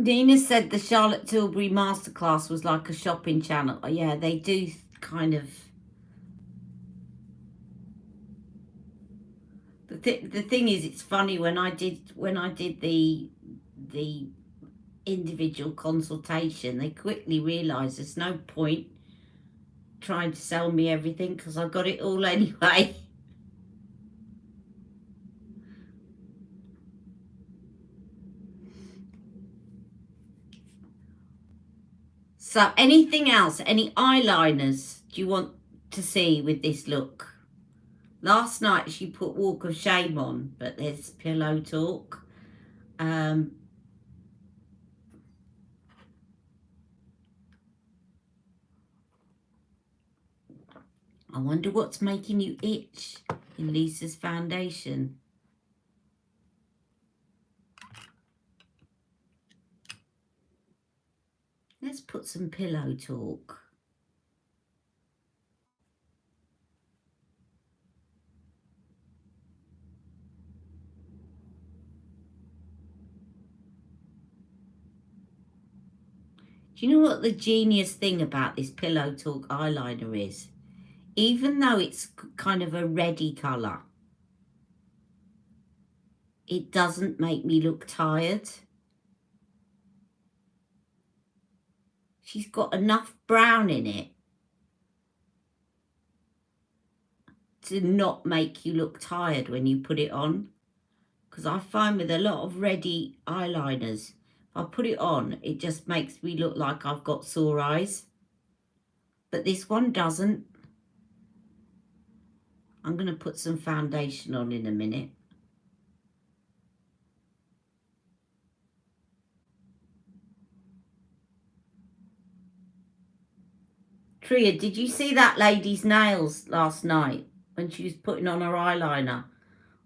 Nina said the Charlotte Tilbury masterclass was like a shopping channel. Yeah, they do kind of. The thing is, it's funny when I did the individual consultation, they quickly realised there's no point trying to sell me everything because I got it all anyway. So anything else, any eyeliners do you want to see with this look? Last night she put Walk of Shame on, but there's Pillow Talk. I wonder what's making you itch in Lisa's foundation. Let's put some Pillow Talk. Do you know what the genius thing about this Pillow Talk eyeliner is? Even though it's kind of a reddy colour, it doesn't make me look tired. She's got enough brown in it to not make you look tired when you put it on. Because I find with a lot of ready eyeliners, if I put it on, it just makes me look like I've got sore eyes. But this one doesn't. I'm going to put some foundation on in a minute. Tria, did you see that lady's nails last night when she was putting on her eyeliner?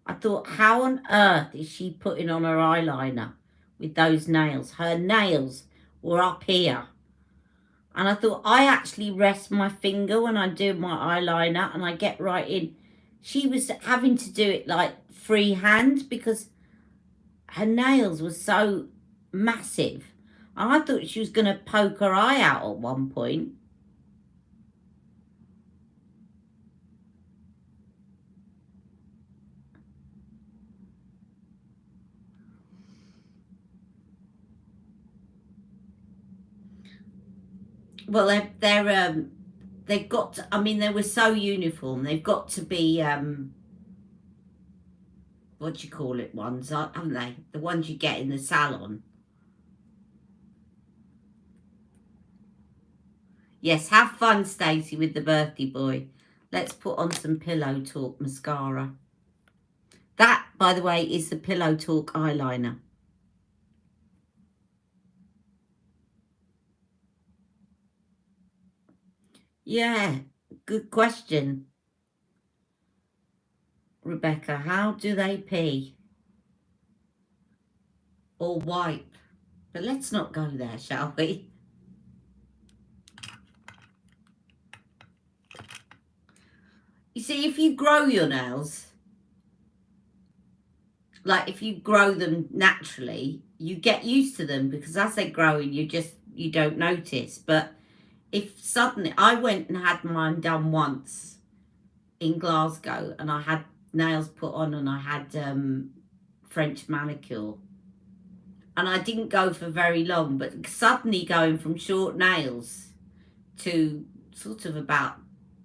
I thought, how on earth is she putting on her eyeliner with those nails? Her nails were up here. And I thought, I actually rest my finger when I do my eyeliner and I get right in. She was having to do it like freehand because her nails were so massive. And I thought she was going to poke her eye out at one point. Well, they've got to, I mean, they were so uniform. They've got to be, what do you call it ones, haven't they? The ones you get in the salon. Yes, have fun, Stacey, with the birthday boy. Let's put on some Pillow Talk mascara. That, by the way, is the Pillow Talk eyeliner. Yeah, good question. Rebecca, how do they pee? Or wipe? But let's not go there, shall we? You see, if you grow your nails, like if you grow them naturally, you get used to them because as they're growing, you don't notice. But if suddenly, I went and had mine done once in Glasgow and I had nails put on and I had French manicure. And I didn't go for very long, but suddenly going from short nails to sort of about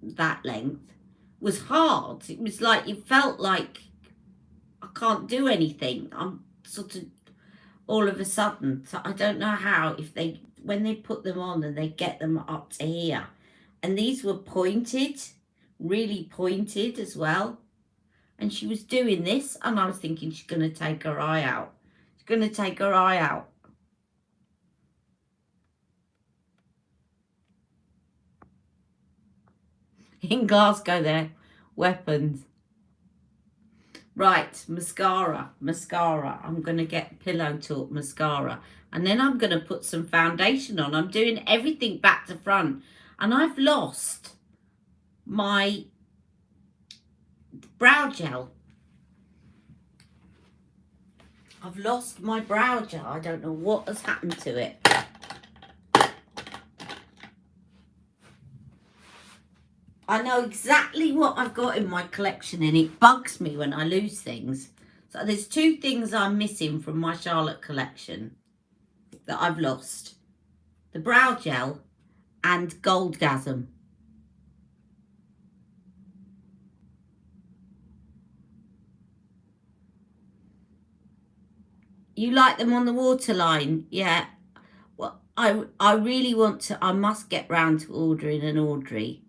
that length was hard. It was like, it felt like I can't do anything. I'm sort of all of a sudden. So I don't know how, if they, when they put them on and they get them up to here. And these were pointed, really pointed as well. And she was doing this and I was thinking she's going to take her eye out. She's going to take her eye out. In Glasgow there, weapons. Right, mascara. I'm going to get Pillow Talk mascara. And then I'm going to put some foundation on. I'm doing everything back to front. And I've lost my brow gel. I've lost my brow gel. I don't know what has happened to it. I know exactly what I've got in my collection and it bugs me when I lose things. So there's two things I'm missing from my Charlotte collection that I've lost. The brow gel and Goldgasm. You like them on the waterline? Yeah. Well, I really want to, I must get round to ordering an Audrey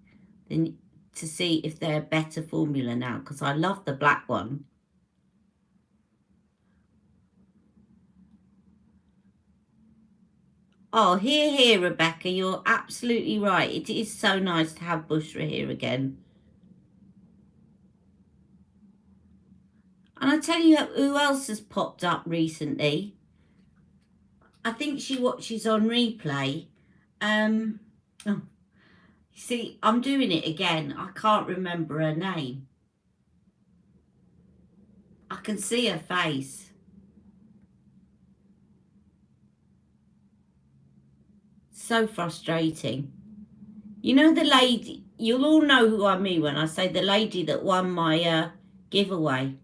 to see if they're a better formula now, because I love the black one. Oh, here, Rebecca, you're absolutely right. It is so nice to have Bushra here again. And I tell you who else has popped up recently. I think she watches on replay. Oh, see, I'm doing it again. I can't remember her name. I can see her face. So frustrating. You know the lady, you'll all know who I mean when I say the lady that won my giveaway.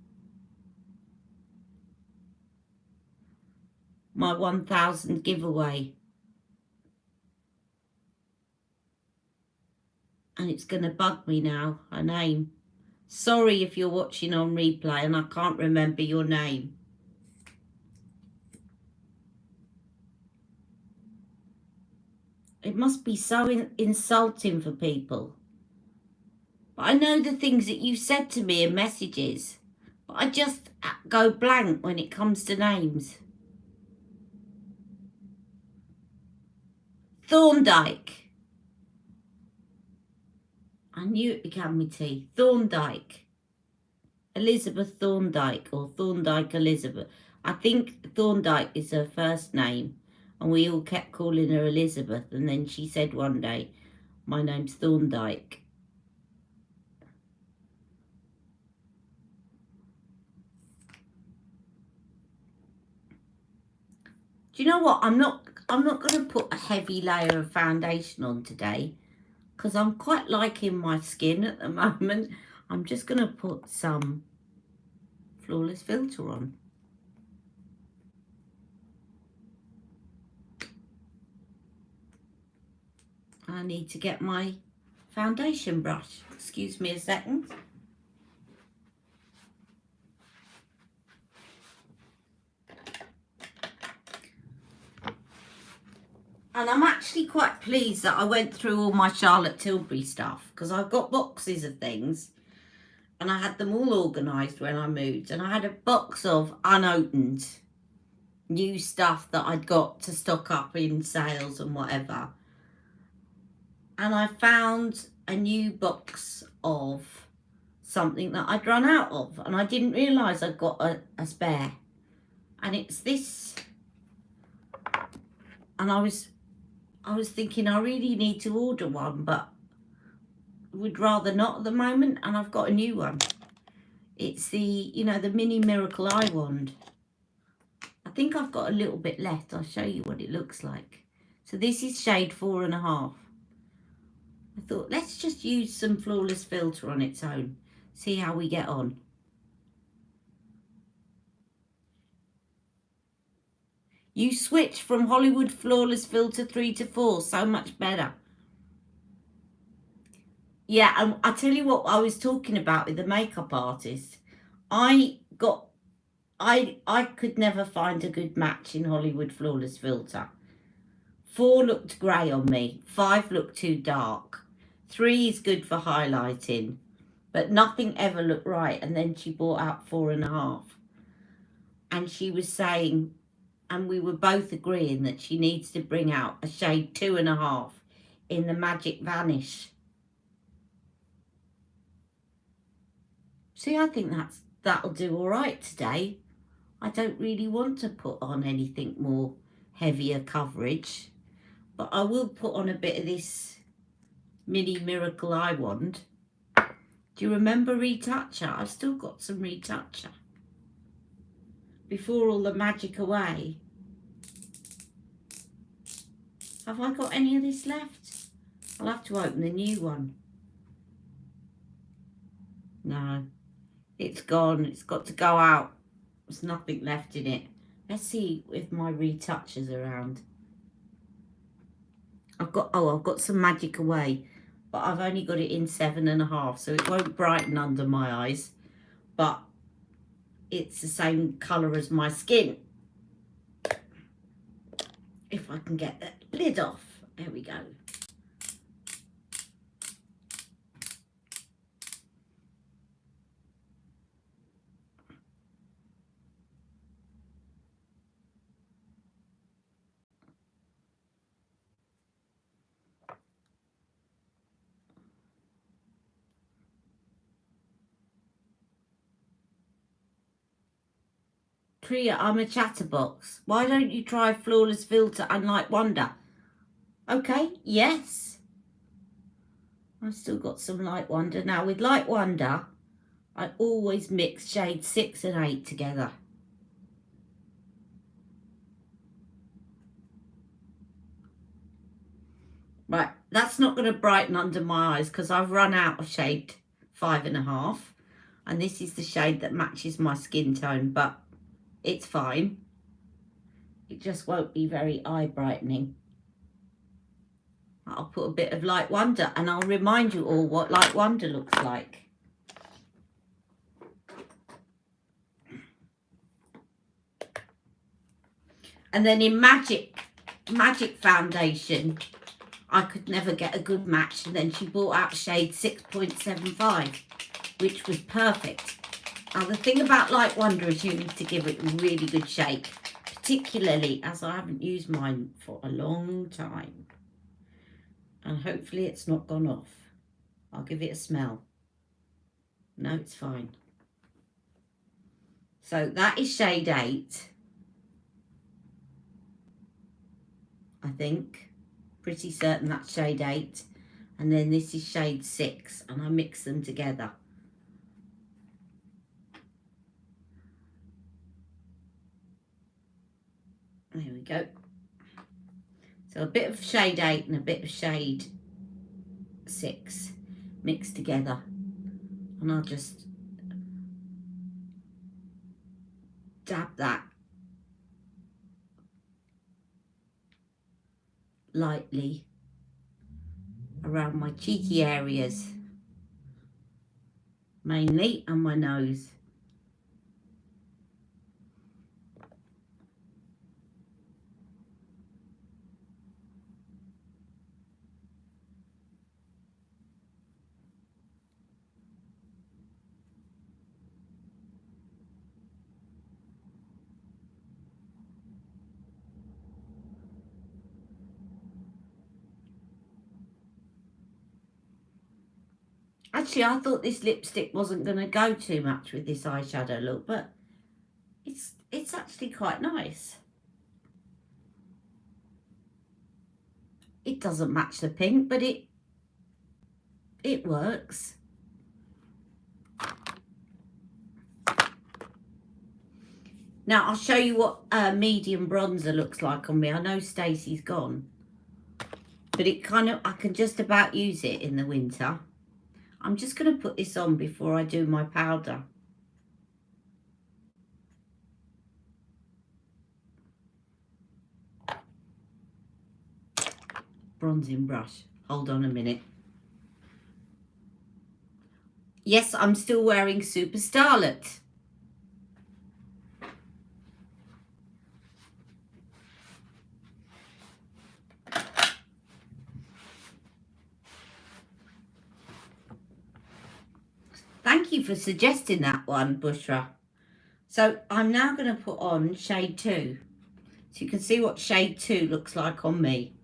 my 1000 giveaway. And it's going to bug me now, her name. Sorry if you're watching on replay and I can't remember your name. It must be so insulting for people. But I know the things that you've said to me in messages, but I just go blank when it comes to names. Thorndyke. I knew it began with T. Thorndyke. Elizabeth Thorndyke, or Thorndyke Elizabeth. I think Thorndyke is her first name, and we all kept calling her Elizabeth, and then she said one day, my name's Thorndyke. Do you know what? I'm not going to put a heavy layer of foundation on today because I'm quite liking my skin at the moment. I'm just going to put some Flawless filter on. I need to get my foundation brush. Excuse me a second. And I'm actually quite pleased that I went through all my Charlotte Tilbury stuff because I've got boxes of things and I had them all organised when I moved, and I had a box of unopened new stuff that I'd got to stock up in sales and whatever. And I found a new box of something that I'd run out of, and I didn't realise I'd got a spare. And it's this, and I was thinking I really need to order one, but would rather not at the moment, and I've got a new one. It's the, you know, the mini miracle eye wand. I think I've got a little bit left. I'll show you what it looks like. So this is shade 4.5. I thought, let's just use some Flawless filter on its own. See how we get on. You switch from Hollywood Flawless filter 3 to 4. So much better. Yeah, and I tell you what I was talking about with the makeup artist. I could never find a good match in Hollywood Flawless filter. 4 looked grey on me. 5 looked too dark. 3 is good for highlighting, but nothing ever looked right. And then she brought out 4.5. And she was saying, and we were both agreeing that she needs to bring out a shade 2.5 in the Magic Vanish. See, I think that'll do all right today. I don't really want to put on anything more heavier coverage, but I will put on a bit of this mini miracle eye wand. Do you remember Retoucher? I've still got some Retoucher. Before all the magic away. Have I got any of this left? I'll have to open the new one. No, it's gone. It's got to go out. There's nothing left in it. Let's see if my Retoucher's around. I've got some magic away, but I've only got it in 7.5, so it won't brighten under my eyes, but it's the same colour as my skin. If I can get the lid off. There we go. Priya, I'm a chatterbox. Why don't you try Flawless filter and Light Wonder? Okay, yes. I've still got some Light Wonder. Now with Light Wonder, I always mix shades 6 and 8 together. Right, that's not going to brighten under my eyes because I've run out of shade 5.5. And this is the shade that matches my skin tone, but it's fine. it just won't be very eye brightening. I'll put a bit of Light Wonder and I'll remind you all what Light Wonder looks like. And then in Magic Foundation, I could never get a good match. And then she brought out shade 6.75, which was perfect. Now, the thing about Light Wonder is you need to give it a really good shake, particularly as I haven't used mine for a long time. And hopefully it's not gone off. I'll give it a smell. No, it's fine. So that is shade 8. I think. Pretty certain that's shade 8. And then this is shade 6. And I mix them together. There we go. So a bit of shade 8 and a bit of shade 6 mixed together. And I'll just dab that lightly around my cheeky areas, mainly, and my nose. Actually, I thought this lipstick wasn't going to go too much with this eyeshadow look, but it's actually quite nice. It doesn't match the pink, but it works. Now, I'll show you what medium bronzer looks like on me. I know Stacey's gone, but it kind of, I can just about use it in the winter. I'm just going to put this on before I do my powder. Bronzing brush. Hold on a minute. Yes, I'm still wearing Super Starlet. Thank you for suggesting that one, Bushra. So I'm now going to put on shade 2. So you can see what shade 2 looks like on me.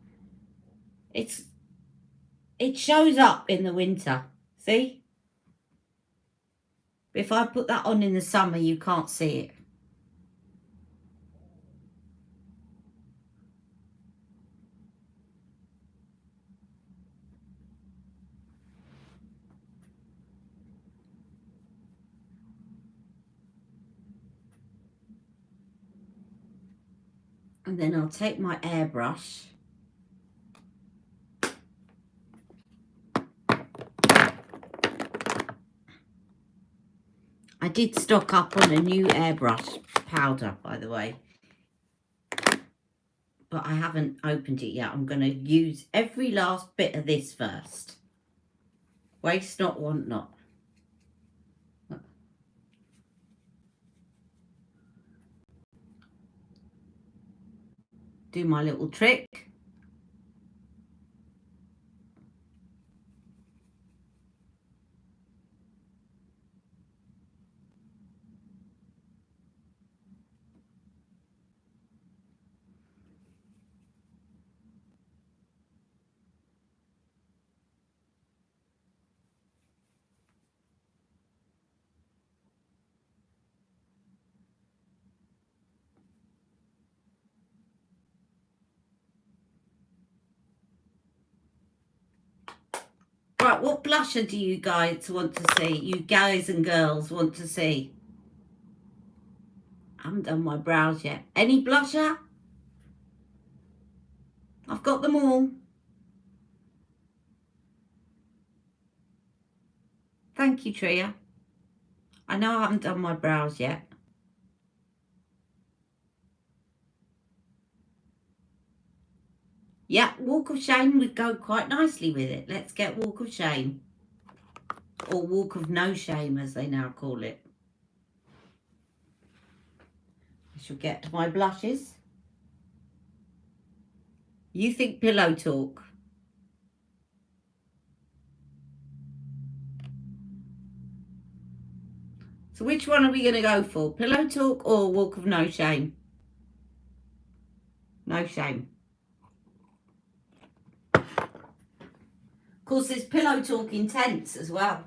It shows up in the winter. See? If I put that on in the summer, you can't see it. And then I'll take my airbrush. I did stock up on a new airbrush powder, by the way. But I haven't opened it yet. I'm going to use every last bit of this first. Waste not, want not. Do my little trick. Right, what blusher do you guys want to see? You guys and girls want to see? I haven't done my brows yet. Any blusher? I've got them all. Thank you, Tria. I know I haven't done my brows yet. Yeah, Walk of Shame would go quite nicely with it. Let's get Walk of Shame. Or Walk of No Shame, as they now call it. I shall get to my blushes. You think Pillow Talk. So which one are we going to go for? Pillow Talk or Walk of No Shame? No Shame. Of course, there's Pillow Talk Intense as well.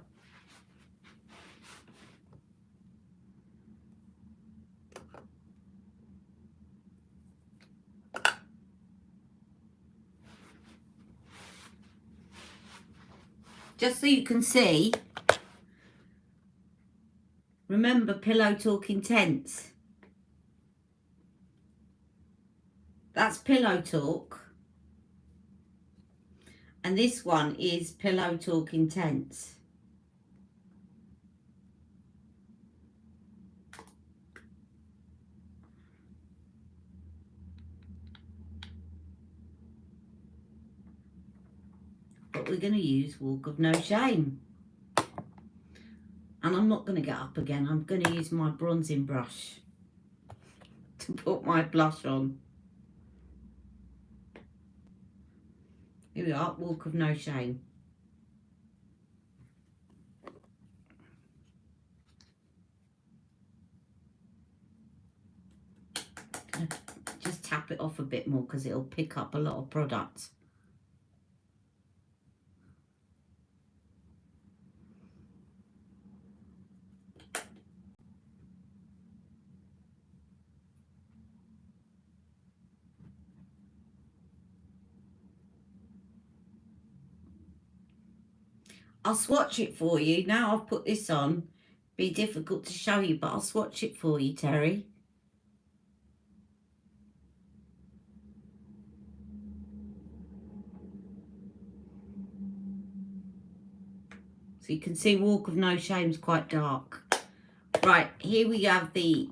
Just so you can see, remember Pillow Talk Intense. That's Pillow Talk. And this one is Pillow Talk Intense. But we're going to use Walk of No Shame. And I'm not going to get up again. I'm going to use my bronzing brush to put my blush on. Here we are, Walk of No Shame. Just tap it off a bit more because it'll pick up a lot of product. I'll swatch it for you. Now I've put this on. Be difficult to show you, but I'll swatch it for you, Terry. So you can see Walk of No Shame's quite dark. Right, here we have the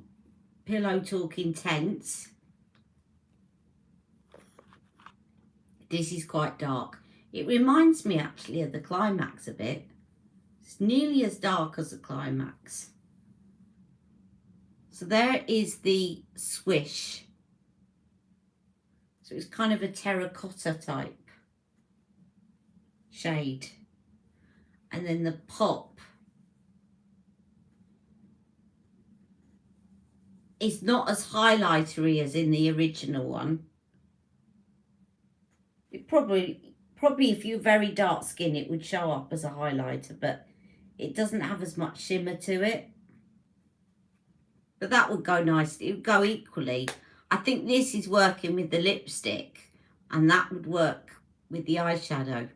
Pillow Talk Intense. This is quite dark. It reminds me actually of the Climax a bit. It's nearly as dark as the Climax. So there is the Swish. So it's kind of a terracotta type shade. And then the Pop is not as highlightery as in the original one. It probably if you're very dark skin, it would show up as a highlighter, but it doesn't have as much shimmer to it. But that would go nicely. It would go equally. I think this is working with the lipstick, and that would work with the eyeshadow.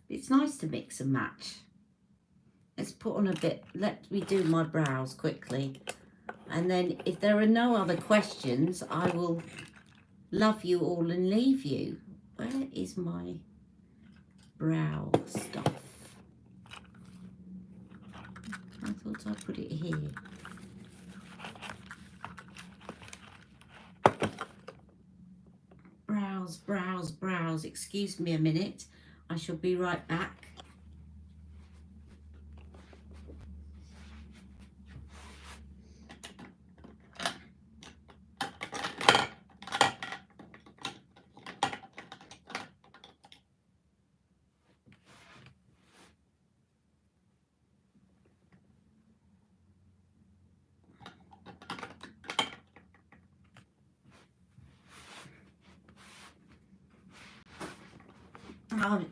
It's nice to mix and match. Let's put on a bit. Let me do my brows quickly. And then if there are no other questions, I will love you all and leave you. Where is my brow stuff? I thought I put it here. Brows, brows, brows. Excuse me a minute. I shall be right back.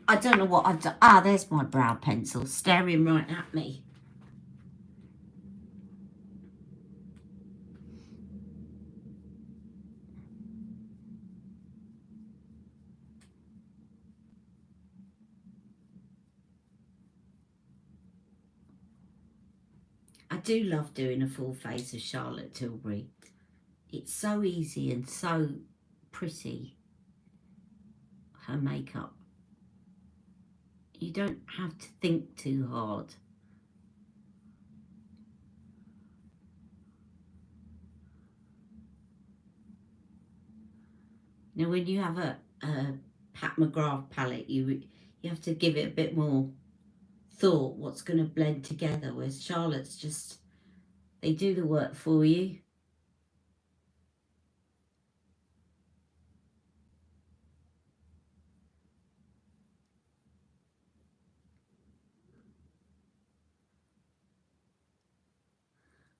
I don't know what I've done. Ah, there's my brow pencil staring right at me. I do love doing a full face of Charlotte Tilbury. It's so easy and so pretty, her makeup. You don't have to think too hard. Now, when you have a Pat McGrath palette, you have to give it a bit more thought what's going to blend together, whereas Charlotte's just, they do the work for you.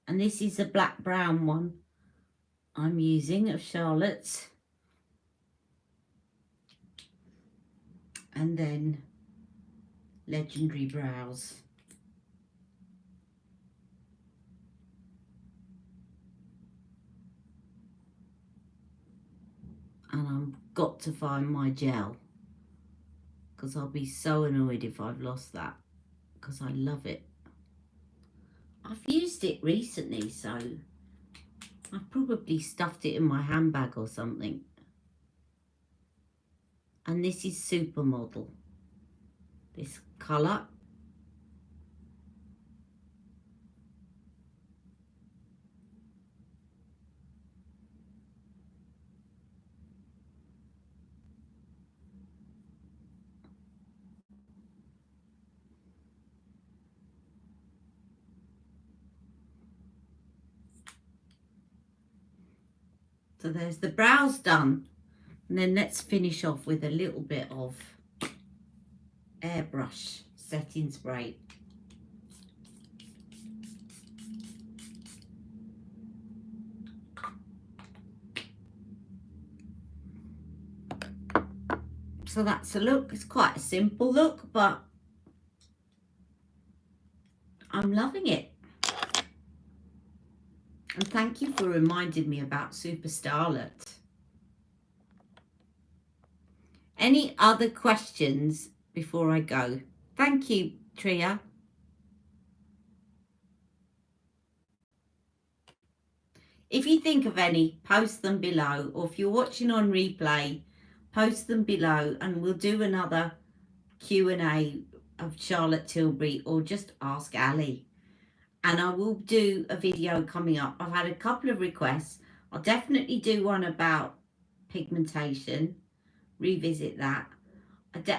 And this is a black brown one I'm using of Charlotte's. And then Legendary Brows. And I've got to find my gel, because I'll be so annoyed if I've lost that, because I love it. I've used it recently, so I've probably stuffed it in my handbag or something. And this is Supermodel, this colour. So there's the brows done. And then let's finish off with a little bit of Airbrush setting spray. So that's a look. It's quite a simple look, but I'm loving it. And thank you for reminding me about Super Starlet. Any other questions before I go? Thank you, Tria. If you think of any, post them below. Or if you're watching on replay, post them below and we'll do another Q&A of Charlotte Tilbury, or just ask Ali. And I will do a video coming up. I've had a couple of requests. I'll definitely do one about pigmentation, revisit that.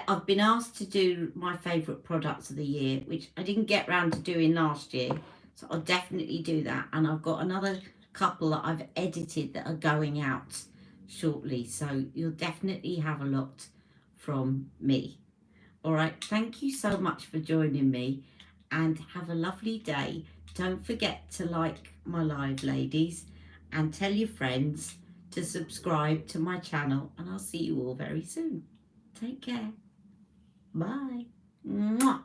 I've been asked to do my favourite products of the year, which I didn't get around to doing last year. So I'll definitely do that. And I've got another couple that I've edited that are going out shortly. So you'll definitely have a lot from me. All right. Thank you so much for joining me, and have a lovely day. Don't forget to like my live, ladies, and tell your friends to subscribe to my channel, and I'll see you all very soon. Take care. Bye. Mwah.